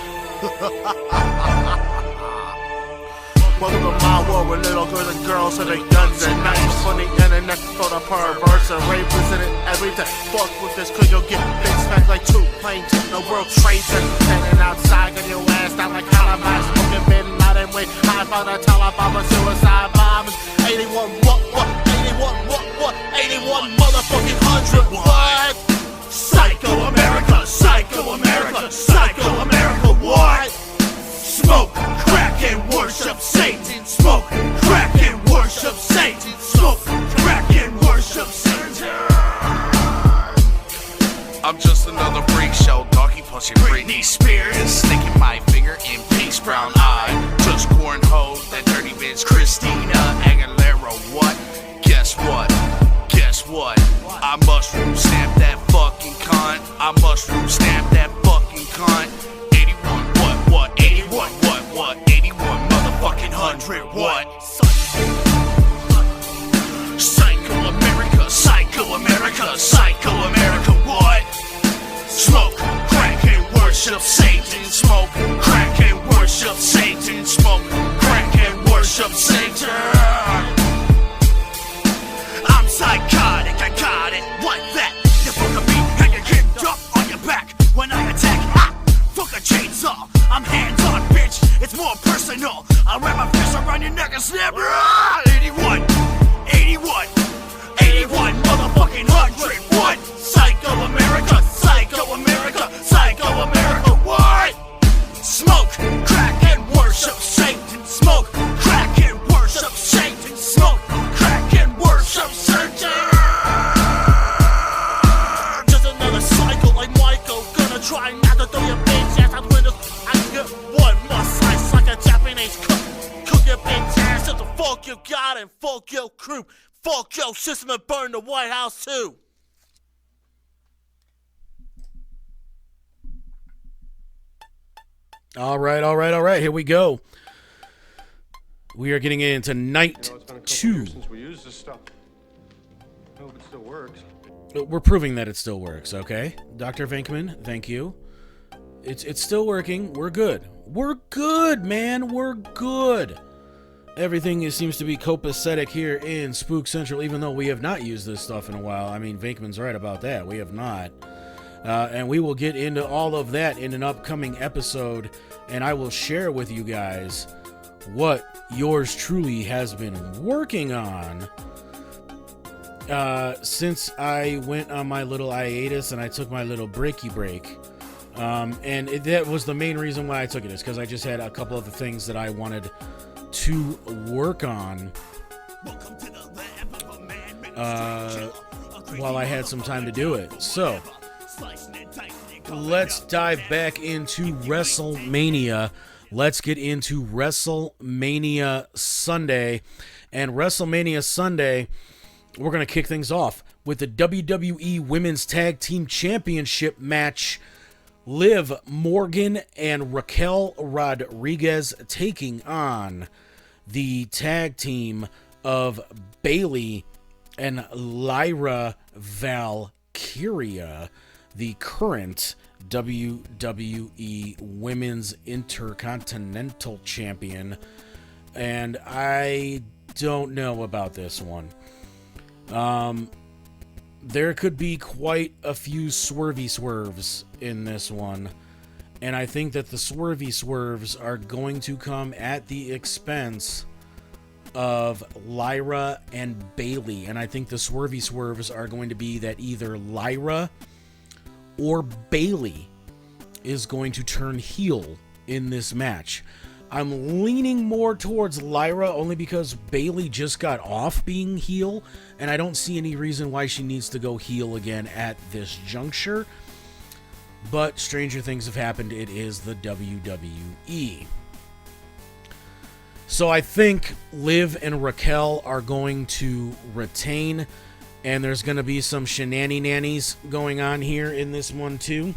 S3: Welcome to my world where little girls and girls have their guns and knives on the internet for the perverse and rapists in it every day. Fuck with this, cause you'll get big smacked like 2 planes. The World Trade Center standing outside, got your ass down like Columbine. Smoking Bin Laden with high for the Taliban with suicide bombers. 81 what? 81 motherfucking 100 what? Psycho America, Psycho America, Psycho America what? Smoke, crack, and worship Satan. Smoke, crack, and worship Satan. Smoke, crack, and worship Satan.
S2: I'm just another freak show, doggy pussy Britney Spears. Sticking my finger in Pink's brown eye. Just cornhole, that dirty bitch Christina Aguilera. What? Guess what? I mushroom stamp that fucking cunt. I mushroom stamp that fucking cunt. 81 what? 81 what? 81 motherfucking 100 what? Psycho America, Psycho America, Psycho America what? Smoke, crack, and worship Satan. Smoke, crack, and worship Satan. Smoke, crack, and worship Satan. I'm psychotic, I got it, like that. You fuck a beat and you get up on your back. When I attack, fuck a chainsaw. I'm hands-on, bitch, it's more personal. I'll wrap my fist around your neck and snap. 81 motherfucking 100 what? Psycho America, Psycho America, Psycho America what? Smoke, crack, and worship Satan. Smoke, crack, and worship Satan. Smoke, crack, and worship Satan. Just another cycle like Michael. Gonna try not to throw your bitch ass out windows. I get one more slice like a Japanese cook. Cook your bitch ass to the fuck you got and fuck your crew. Fuck your system and burn the White House too.
S7: All right. Here we go. We are getting into night
S9: It's been a couple
S7: 2.
S9: years since we used this stuff. I hope it still works.
S7: We're proving that it still works, okay? Dr. Venkman, thank you. It's still working. We're good. We're good, man. We're good. Everything seems to be copacetic here in Spook Central, even though we have not used this stuff in a while. I mean, Venkman's right about that. We have not. And we will get into all of that in an upcoming episode, and I will share with you guys what yours truly has been working on since I went on my little hiatus and I took my little breaky break. That was the main reason why I took it, is because I just had a couple of the things that I wanted to work on while I had some time to do it. So let's dive back into WrestleMania. Let's get into WrestleMania Sunday. And WrestleMania Sunday, we're going to kick things off with the WWE Women's Tag Team Championship match. Liv Morgan and Raquel Rodriguez taking on the tag team of Bayley and Lyra Valkyria, the current WWE Women's Intercontinental Champion. And I don't know about this one. There could be quite a few swervy swerves in this one. And I think that the swervy swerves are going to come at the expense of Lyra and Bayley. And I think the swervy swerves are going to be that either Lyra or Bayley is going to turn heel in this match. I'm leaning more towards Lyra only because Bayley just got off being heel, and I don't see any reason why she needs to go heel again at this juncture. But stranger things have happened. It is the WWE. So I think Liv and Raquel are going to retain, and there's going to be some shenanigans going on here in this one too.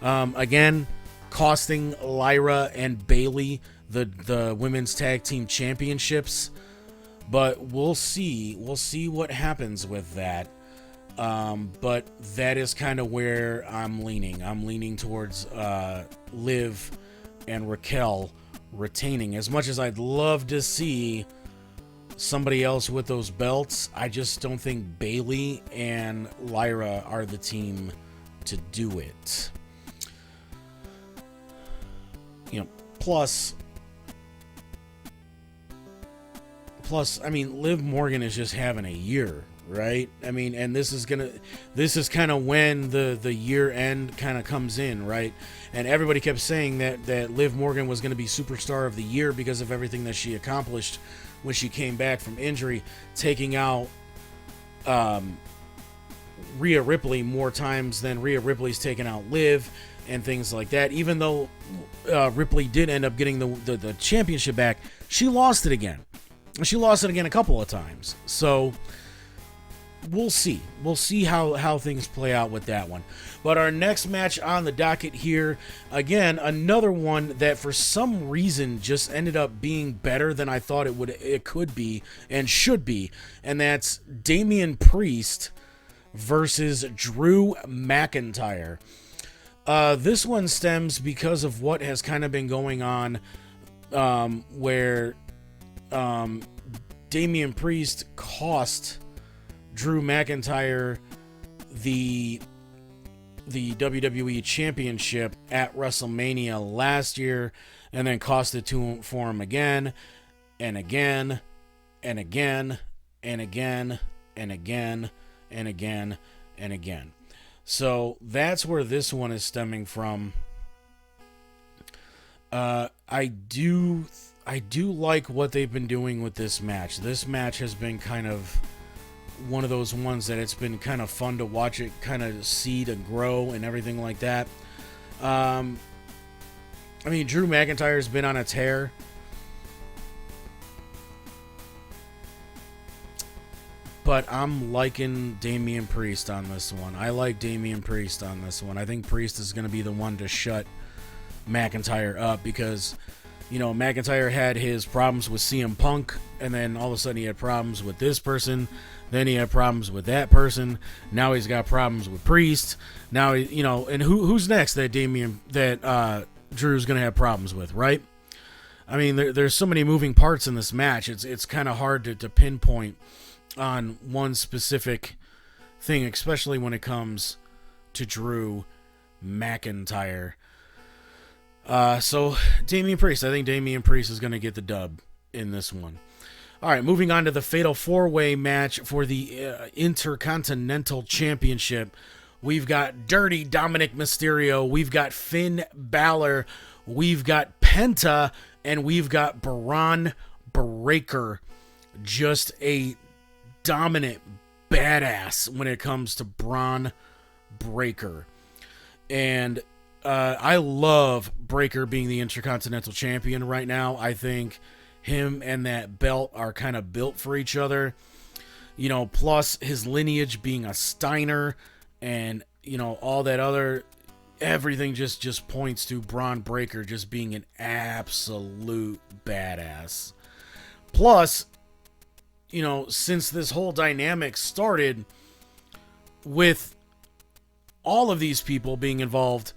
S7: Again, costing Lyra and Bayley the women's tag team championships, but we'll see what happens with that. But that is kind of where I'm leaning towards Liv and Raquel retaining. As much as I'd love to see somebody else with those belts, I just don't think Bayley and Lyra are the team to do it. Plus, I mean, Liv Morgan is just having a year, right? I mean, and this is kind of when the year end kind of comes in, right? And everybody kept saying that Liv Morgan was going to be superstar of the year because of everything that she accomplished when she came back from injury, taking out Rhea Ripley more times than Rhea Ripley's taken out Liv and things like that. Even though Ripley did end up getting the championship back, she lost it again. She lost it again a couple of times. So we'll see. We'll see how things play out with that one. But our next match on the docket here, again, another one that for some reason just ended up being better than I thought it could be and should be, and that's Damian Priest versus Drew McIntyre. This one stems because of what has kind of been going on, where Damian Priest cost Drew McIntyre the WWE Championship at WrestleMania last year, and then cost it for him again and again and again and again and again and again and again. So that's where this one is stemming from. I do like what they've been doing with this match. This match has been kind of one of those ones that it's been kind of fun to watch it kind of seed and grow and everything like that. I mean, Drew McIntyre's been on a tear. But I'm liking Damian Priest on this one. I like Damian Priest on this one. I think Priest is going to be the one to shut McIntyre up because, you know, McIntyre had his problems with CM Punk, and then all of a sudden he had problems with this person. Then he had problems with that person. Now he's got problems with Priest. Now, you know, and who's next that Drew's going to have problems with, right? I mean, there's so many moving parts in this match. It's kind of hard to pinpoint on one specific thing, especially when it comes to Drew McIntyre. So Damian Priest, I think Damian Priest is going to get the dub in this one. All right, moving on to the Fatal 4-Way match for the Intercontinental Championship. We've got Dirty Dominic Mysterio, we've got Finn Balor, we've got Penta, and we've got Braun Breaker. Just a dominant badass when it comes to Braun Breaker. And I love Breaker being the Intercontinental Champion right now. I think him and that belt are kind of built for each other. You know, plus his lineage being a Steiner and, you know, all that other, everything just points to Braun Breaker just being an absolute badass. Plus, you know, since this whole dynamic started with all of these people being involved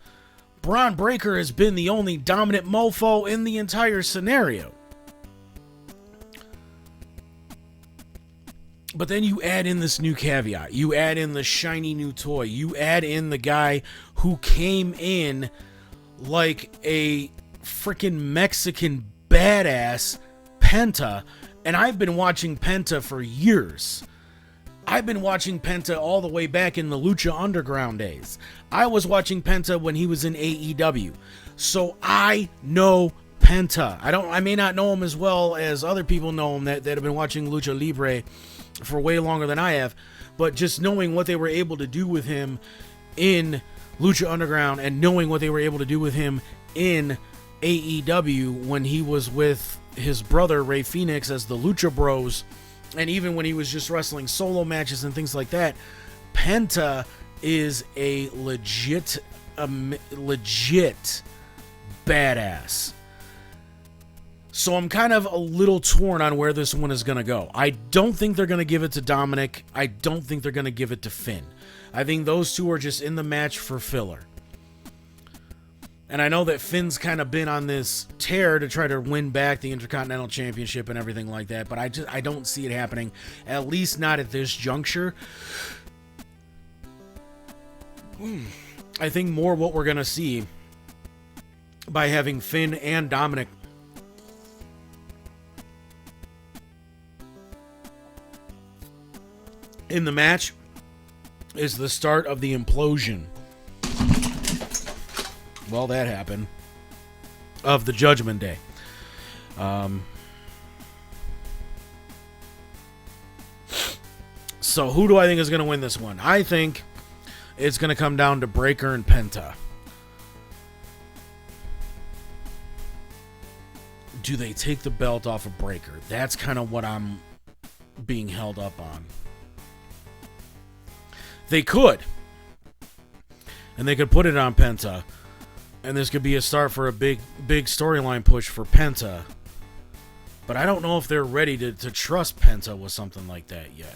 S7: Braun Breaker has been the only dominant mofo in the entire scenario. But then you add in this new caveat. You add in the shiny new toy. You add in the guy who came in like a freaking Mexican badass, Penta. And I've been watching Penta for years. I've been watching Penta all the way back in the Lucha Underground days. I was watching Penta when he was in AEW. So I know Penta. I may not know him as well as other people know him that have been watching Lucha Libre for way longer than I have, but just knowing what they were able to do with him in Lucha Underground and knowing what they were able to do with him in AEW when he was with his brother Rey Fenix as the Lucha Bros, and even when he was just wrestling solo matches and things like that, Penta is a legit badass. So I'm kind of a little torn on where this one is going to go. I don't think they're going to give it to Dominic. I don't think they're going to give it to Finn. I think those two are just in the match for filler. And I know that Finn's kind of been on this tear to try to win back the Intercontinental Championship and everything like that, but I don't see it happening, at least not at this juncture. I think more what we're going to see by having Finn and Dominic in the match is the start of the implosion. Well, that happened. Of the Judgment Day. So who do I think is going to win this one? I think it's going to come down to Breaker and Penta. Do they take the belt off of Breaker? That's kind of what I'm being held up on. They could. And they could put it on Penta. And this could be a start for a big storyline push for Penta. But I don't know if they're ready to trust Penta with something like that yet.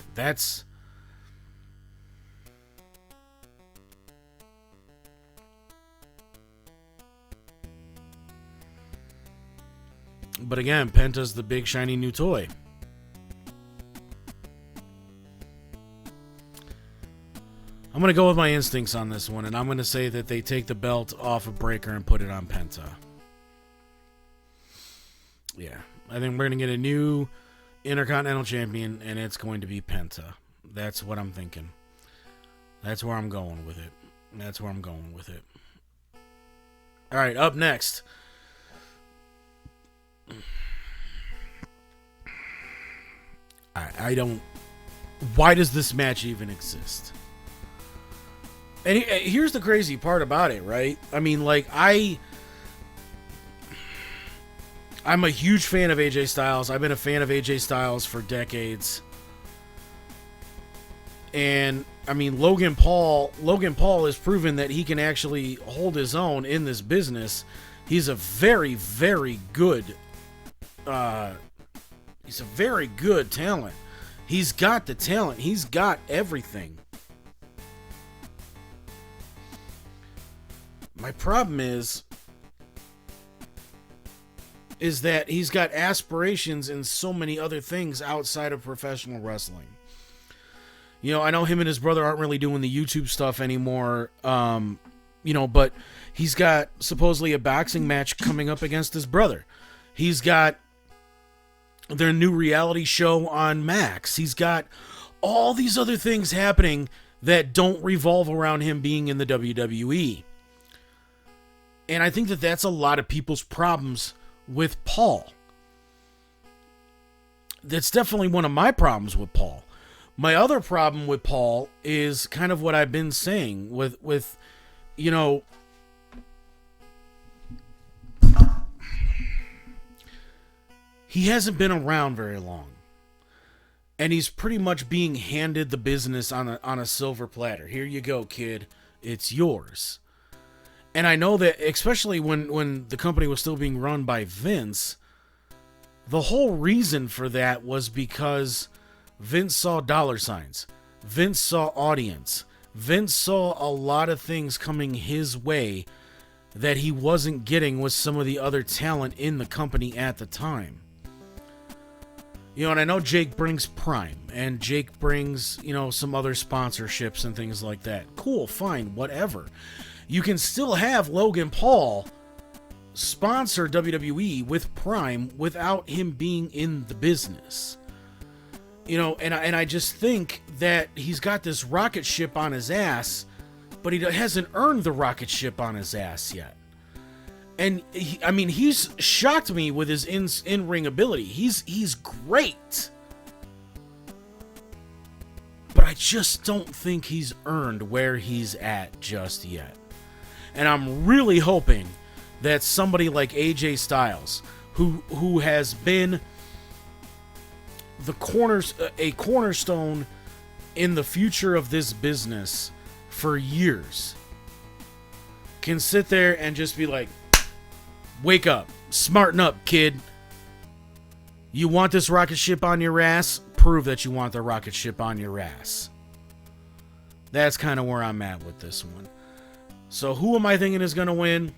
S7: But again, Penta's the big shiny new toy. I'm going to go with my instincts on this one, and I'm going to say that they take the belt off of Breaker and put it on Penta. Yeah, I think we're going to get a new Intercontinental Champion, and it's going to be Penta. That's what I'm thinking. That's where I'm going with it. All right, up next. I don't... Why does this match even exist? And here's the crazy part about it, right? I mean, like, I'm a huge fan of AJ Styles. I've been a fan of AJ Styles for decades. And, I mean, Logan Paul has proven that he can actually hold his own in this business. He's a very, very good, talent. He's got the talent. He's got everything. My problem is that he's got aspirations in so many other things outside of professional wrestling. You know, I know him and his brother aren't really doing the YouTube stuff anymore, but he's got supposedly a boxing match coming up against his brother. He's got their new reality show on Max. He's got all these other things happening that don't revolve around him being in the WWE. And I think that that's a lot of people's problems with Paul. That's definitely one of my problems with Paul. My other problem with Paul is kind of what I've been saying with he hasn't been around very long. And he's pretty much being handed the business on a silver platter. Here you go, kid. It's yours. And I know that, especially when the company was still being run by Vince, the whole reason for that was because Vince saw dollar signs. Vince saw audience. Vince saw a lot of things coming his way that he wasn't getting with some of the other talent in the company at the time. You know, and I know Jake brings Prime, and Jake brings, you know, some other sponsorships and things like that. Cool, fine, whatever. You can still have Logan Paul sponsor WWE with Prime without him being in the business. You know, and I just think that he's got this rocket ship on his ass, but he hasn't earned the rocket ship on his ass yet. And he's shocked me with his in-ring ability. He's great. But I just don't think he's earned where he's at just yet. And I'm really hoping that somebody like AJ Styles, who has been a cornerstone in the future of this business for years, can sit there and just be like, wake up, smarten up, kid. You want this rocket ship on your ass? Prove that you want the rocket ship on your ass. That's kind of where I'm at with this one. So who am I thinking is going to win?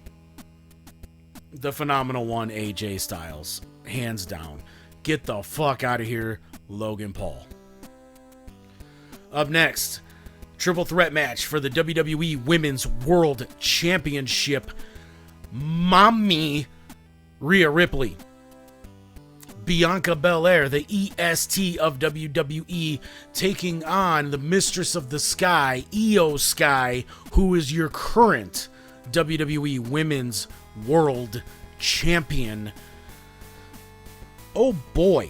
S7: The phenomenal one, AJ Styles. Hands down. Get the fuck out of here, Logan Paul. Up next, triple threat match for the WWE Women's World Championship. Mommy Rhea Ripley, Bianca Belair, the EST of WWE, taking on the Mistress of the Sky, Io Sky, who is your current WWE Women's World Champion. Oh boy.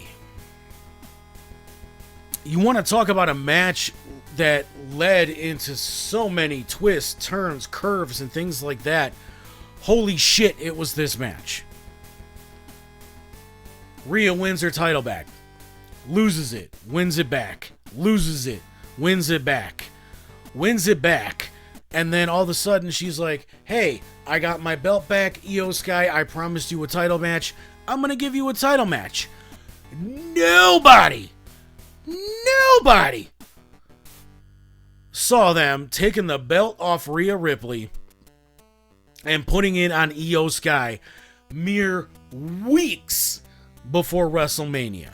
S7: You want to talk about a match that led into so many twists, turns, curves, and things like that. Holy shit, it was this match. Rhea wins her title back. Loses it. Wins it back. Loses it. Wins it back. Wins it back. And then all of a sudden she's like, hey, I got my belt back. Io Sky, I promised you a title match. I'm going to give you a title match. Nobody saw them taking the belt off Rhea Ripley and putting it on Io Sky mere weeks before WrestleMania.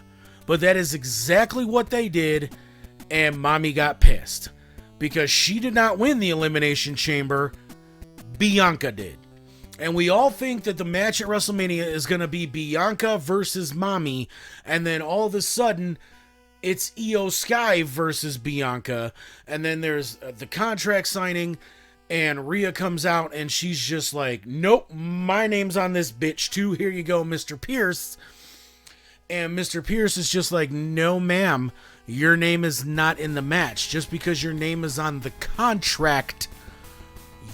S7: But that is exactly what they did, and Mommy got pissed. Because she did not win the Elimination Chamber, Bianca did. And we all think that the match at WrestleMania is going to be Bianca versus Mommy, and then all of a sudden, it's Io Sky versus Bianca, and then there's the contract signing, and Rhea comes out, and she's just like, nope, my name's on this bitch too, here you go, Mr. Pierce. And Mr. Pierce is just like, no ma'am, your name is not in the match. Just because your name is on the contract,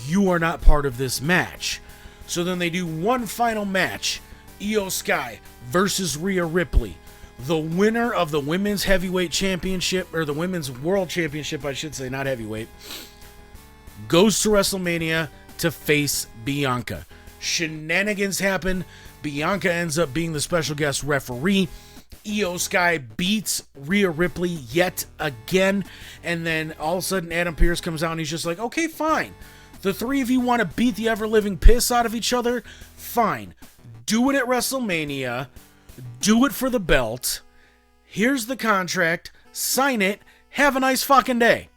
S7: you are not part of this match. So then they do one final match, Io Sky versus Rhea Ripley. The winner of the Women's Heavyweight Championship, or the Women's World Championship, I should say, not heavyweight, goes to WrestleMania to face Bianca. Shenanigans happen. Bianca ends up being the special guest referee. Io Sky beats Rhea Ripley yet again. And then all of a sudden Adam Pearce comes out and he's just like, okay, fine. The three of you want to beat the ever-living piss out of each other? Fine. Do it at WrestleMania. Do it for the belt. Here's the contract. Sign it. Have a nice fucking day.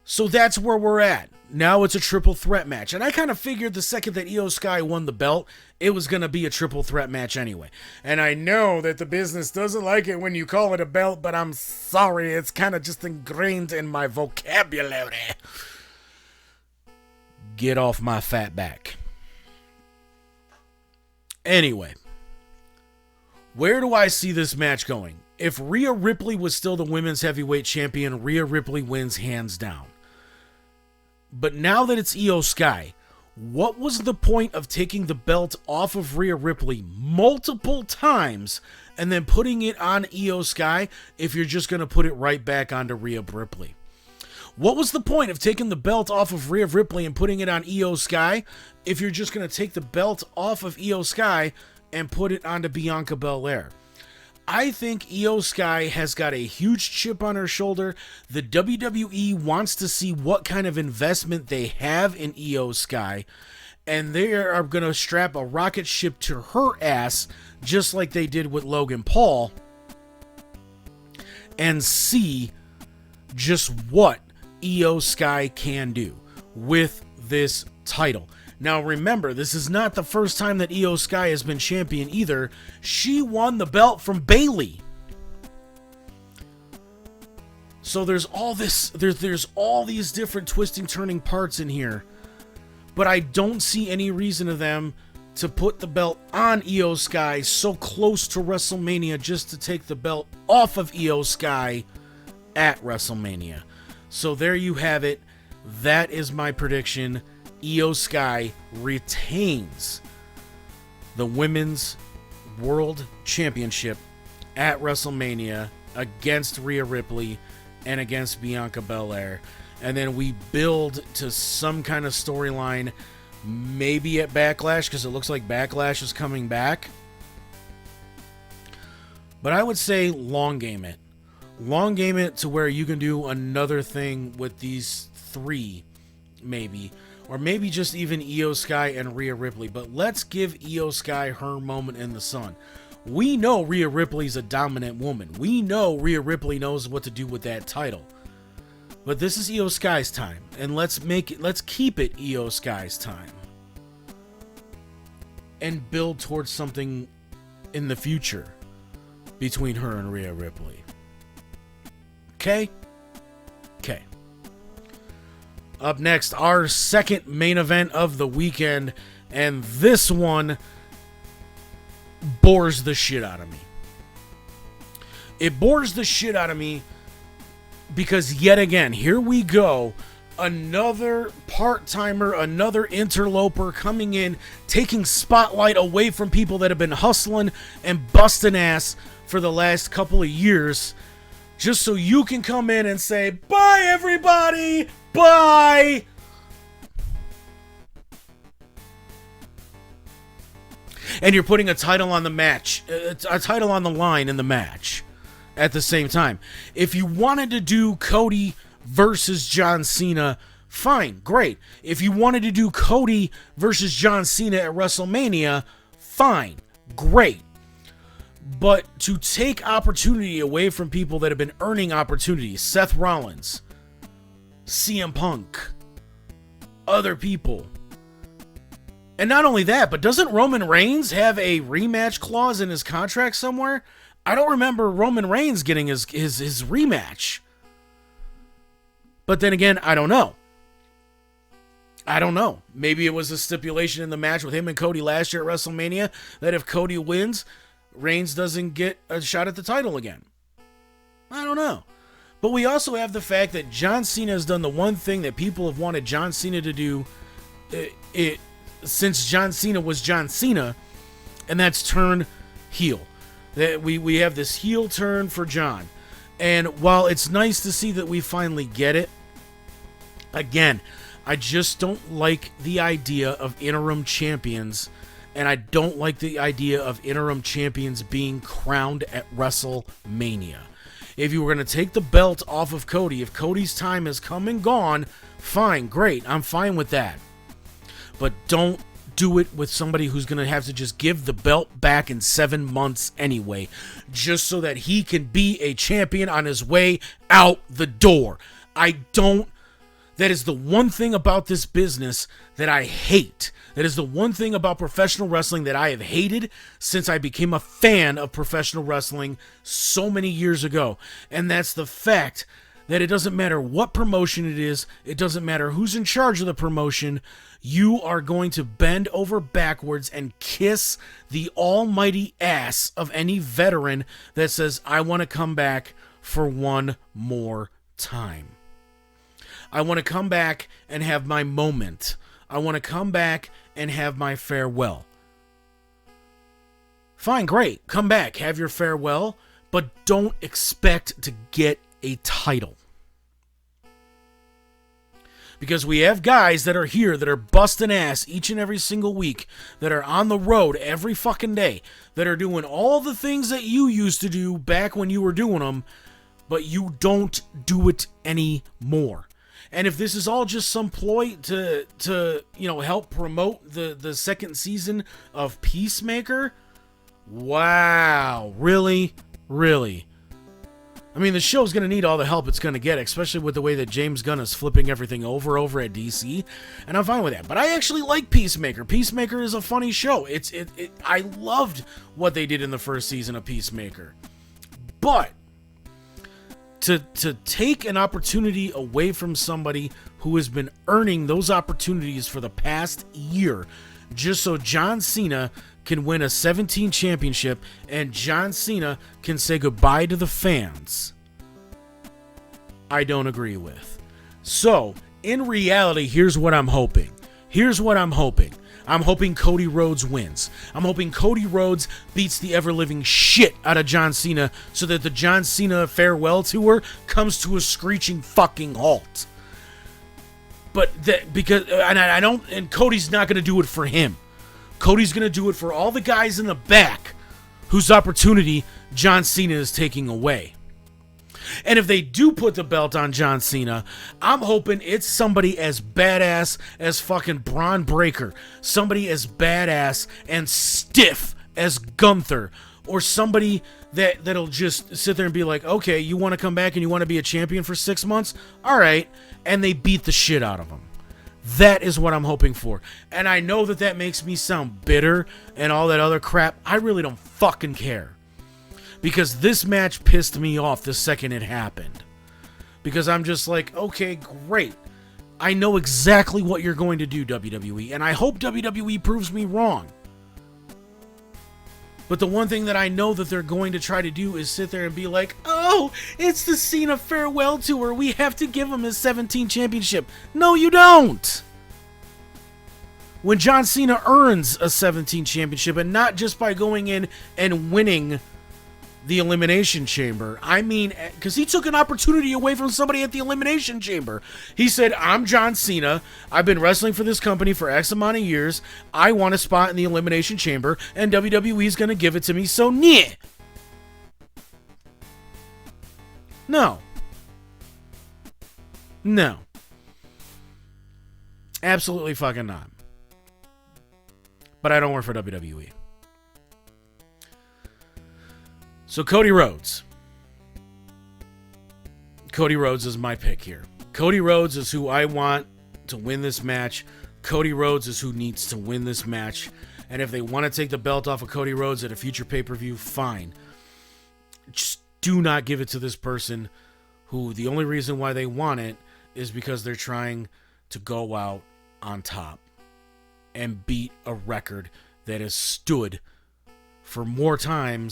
S7: So that's where we're at. Now it's a triple threat match. And I kind of figured the second that Io Sky won the belt, it was going to be a triple threat match anyway. And I know that the business doesn't like it when you call it a belt, but I'm sorry. It's kind of just ingrained in my vocabulary. Get off my fat back. Anyway, where do I see this match going? If Rhea Ripley was still the women's heavyweight champion, Rhea Ripley wins hands down. But now that it's Io Sky, what was the point of taking the belt off of Rhea Ripley multiple times and then putting it on Io Sky if you're just going to put it right back onto Rhea Ripley? What was the point of taking the belt off of Rhea Ripley and putting it on Io Sky if you're just going to take the belt off of Io Sky and put it onto Bianca Belair? I think Io Sky has got a huge chip on her shoulder. The WWE wants to see what kind of investment they have in Io Sky, and they are going to strap a rocket ship to her ass, just like they did with Logan Paul, and see just what Io Sky can do with this title. Now remember, this is not the first time that Io Sky has been champion either. She won the belt from Bayley. So there's all this, there's all these different twisting, turning parts in here. But I don't see any reason of them to put the belt on Io Sky so close to WrestleMania just to take the belt off of Io Sky at WrestleMania. So there you have it. That is my prediction. Io Sky retains the Women's World Championship at WrestleMania against Rhea Ripley and against Bianca Belair. And then we build to some kind of storyline, maybe at Backlash, because it looks like Backlash is coming back. But I would say long game it. Long game it to where you can do another thing with these three, maybe. Or maybe just even Io Sky and Rhea Ripley. But let's give Io Sky her moment in the sun. We know Rhea Ripley's a dominant woman. We know Rhea Ripley knows what to do with that title. But this is Io Sky's time. And let's keep it Io Sky's time. And build towards something in the future between her and Rhea Ripley. Okay? Okay. Up next, our second main event of the weekend, and this one bores the shit out of me. It bores the shit out of me because yet again, here we go, another part-timer, another interloper coming in, taking spotlight away from people that have been hustling and busting ass for the last couple of years, just so you can come in and say, bye everybody! Bye! And you're putting a title on the match, a title on the line in the match at the same time. If you wanted to do Cody versus John Cena, fine, great. If you wanted to do Cody versus John Cena at WrestleMania, fine, great. But to take opportunity away from people that have been earning opportunities, Seth Rollins, CM Punk, other people. And not only that, but doesn't Roman Reigns have a rematch clause in his contract somewhere? I don't remember Roman Reigns getting his rematch. But then again, I don't know. I don't know. Maybe it was a stipulation in the match with him and Cody last year at WrestleMania that if Cody wins, Reigns doesn't get a shot at the title again. I don't know. But we also have the fact that John Cena has done the one thing that people have wanted John Cena to do since John Cena was John Cena, and that's turn heel. That we have this heel turn for John. And while it's nice to see that we finally get it, again, I just don't like the idea of interim champions, and I don't like the idea of interim champions being crowned at WrestleMania. If you were going to take the belt off of Cody, if Cody's time has come and gone, fine, great, I'm fine with that. But don't do it with somebody who's going to have to just give the belt back in 7 months anyway, just so that he can be a champion on his way out the door. That is the one thing about this business that I hate. That is the one thing about professional wrestling that I have hated since I became a fan of professional wrestling so many years ago. And that's the fact that it doesn't matter what promotion it is, it doesn't matter who's in charge of the promotion, you are going to bend over backwards and kiss the almighty ass of any veteran that says, I want to come back for one more time. I want to come back and have my moment. I want to come back and have my farewell. Fine, great. Come back, have your farewell, but don't expect to get a title. Because we have guys that are here that are busting ass each and every single week, that are on the road every fucking day, that are doing all the things that you used to do back when you were doing them, but you don't do it anymore. And if this is all just some ploy to help promote the second season of Peacemaker, wow, really? I mean, the show's going to need all the help it's going to get, especially with the way that James Gunn is flipping everything over at DC, and I'm fine with that. But I actually like Peacemaker. Peacemaker is a funny show. I loved what they did in the first season of Peacemaker. But to take an opportunity away from somebody who has been earning those opportunities for the past year, just so John Cena can win a 17 championship and John Cena can say goodbye to the fans, I don't agree with. So, in reality, here's what I'm hoping. I'm hoping Cody Rhodes wins. I'm hoping Cody Rhodes beats the ever-living shit out of John Cena so that the John Cena farewell tour comes to a screeching fucking halt. But and Cody's not going to do it for him. Cody's going to do it for all the guys in the back whose opportunity John Cena is taking away. And if they do put the belt on John Cena, I'm hoping it's somebody as badass as fucking Braun Breaker, somebody as badass and stiff as Gunther, or somebody that'll just sit there and be like, okay, you want to come back and you want to be a champion for 6 months? All right. And they beat the shit out of him. That is what I'm hoping for. And I know that makes me sound bitter and all that other crap. I really don't fucking care. Because this match pissed me off the second it happened. Because I'm just like, okay, great. I know exactly what you're going to do, WWE. And I hope WWE proves me wrong. But the one thing that I know that they're going to try to do is sit there and be like, oh, it's the Cena farewell tour. We have to give him his 17 championship. No, you don't. When John Cena earns a 17 championship, and not just by going in and winning the Elimination Chamber. I mean, because he took an opportunity away from somebody at the Elimination Chamber. He said, I'm John Cena. I've been wrestling for this company for X amount of years. I want a spot in the Elimination Chamber, and WWE's going to give it to me, so yeah. No. Absolutely fucking not. But I don't work for WWE. So Cody Rhodes. Cody Rhodes is my pick here. Cody Rhodes is who I want to win this match. Cody Rhodes is who needs to win this match. And if they want to take the belt off of Cody Rhodes at a future pay-per-view, fine. Just do not give it to this person who the only reason why they want it is because they're trying to go out on top and beat a record that has stood for more time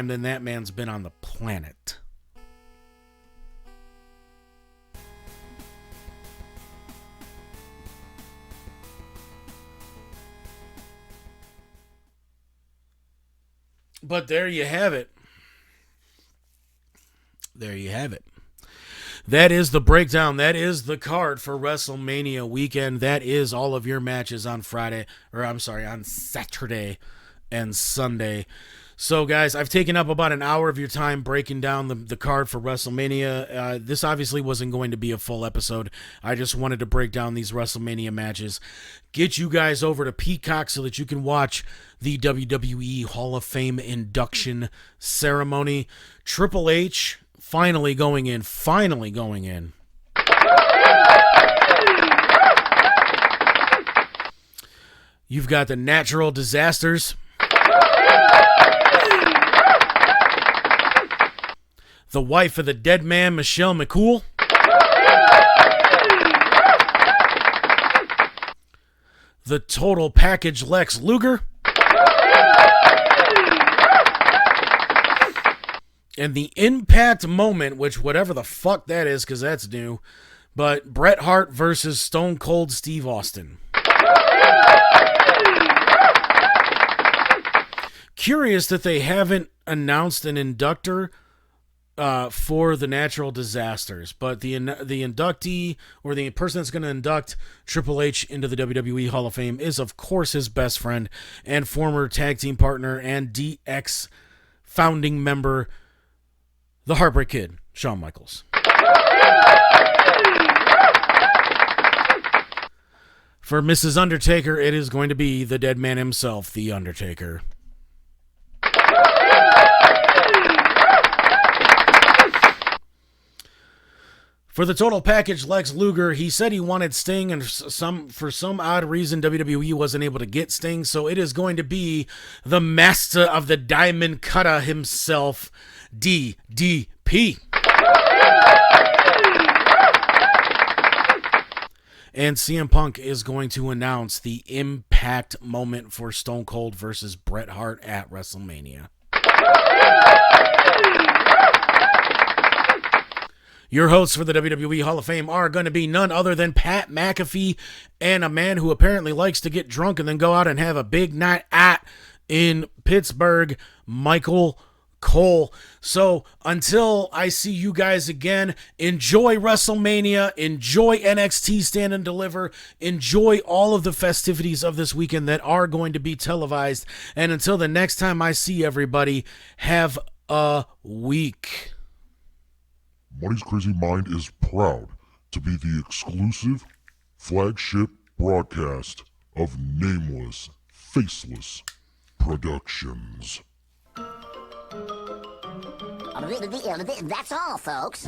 S7: than that man's been on the planet. But there you have it. That is the breakdown. That is the card for WrestleMania weekend. That is all of your matches on on Saturday and Sunday. So, guys, I've taken up about an hour of your time breaking down the card for WrestleMania. This obviously wasn't going to be a full episode. I just wanted to break down these WrestleMania matches. Get you guys over to Peacock so that you can watch the WWE Hall of Fame induction ceremony. Triple H finally going in. You've got the Natural Disasters. The wife of the dead man, Michelle McCool. The Total Package, Lex Luger. And the Impact Moment, which whatever the fuck that is, because that's new. But Bret Hart versus Stone Cold Steve Austin. Curious that they haven't announced an inductor for the natural disasters. But the inductee, or the person that's going to induct Triple H into the WWE Hall of Fame, is of course his best friend and former tag team partner and DX founding member, the Heartbreak Kid, Shawn Michaels. For Mrs. Undertaker, it is going to be the dead man himself, The Undertaker. For the total package, Lex Luger, he said he wanted Sting, and for some odd reason, WWE wasn't able to get Sting, so it is going to be the master of the Diamond Cutter himself, DDP. And CM Punk is going to announce the impact moment for Stone Cold versus Bret Hart at WrestleMania. Your hosts for the WWE Hall of Fame are going to be none other than Pat McAfee and a man who apparently likes to get drunk and then go out and have a big night at in Pittsburgh, Michael Cole. So until I see you guys again, enjoy WrestleMania, enjoy NXT Stand and Deliver, enjoy all of the festivities of this weekend that are going to be televised. And until the next time I see everybody, have a week.
S4: Money's Crazy Mind is proud to be the exclusive flagship broadcast of Nameless, Faceless Productions.
S5: That's all, folks.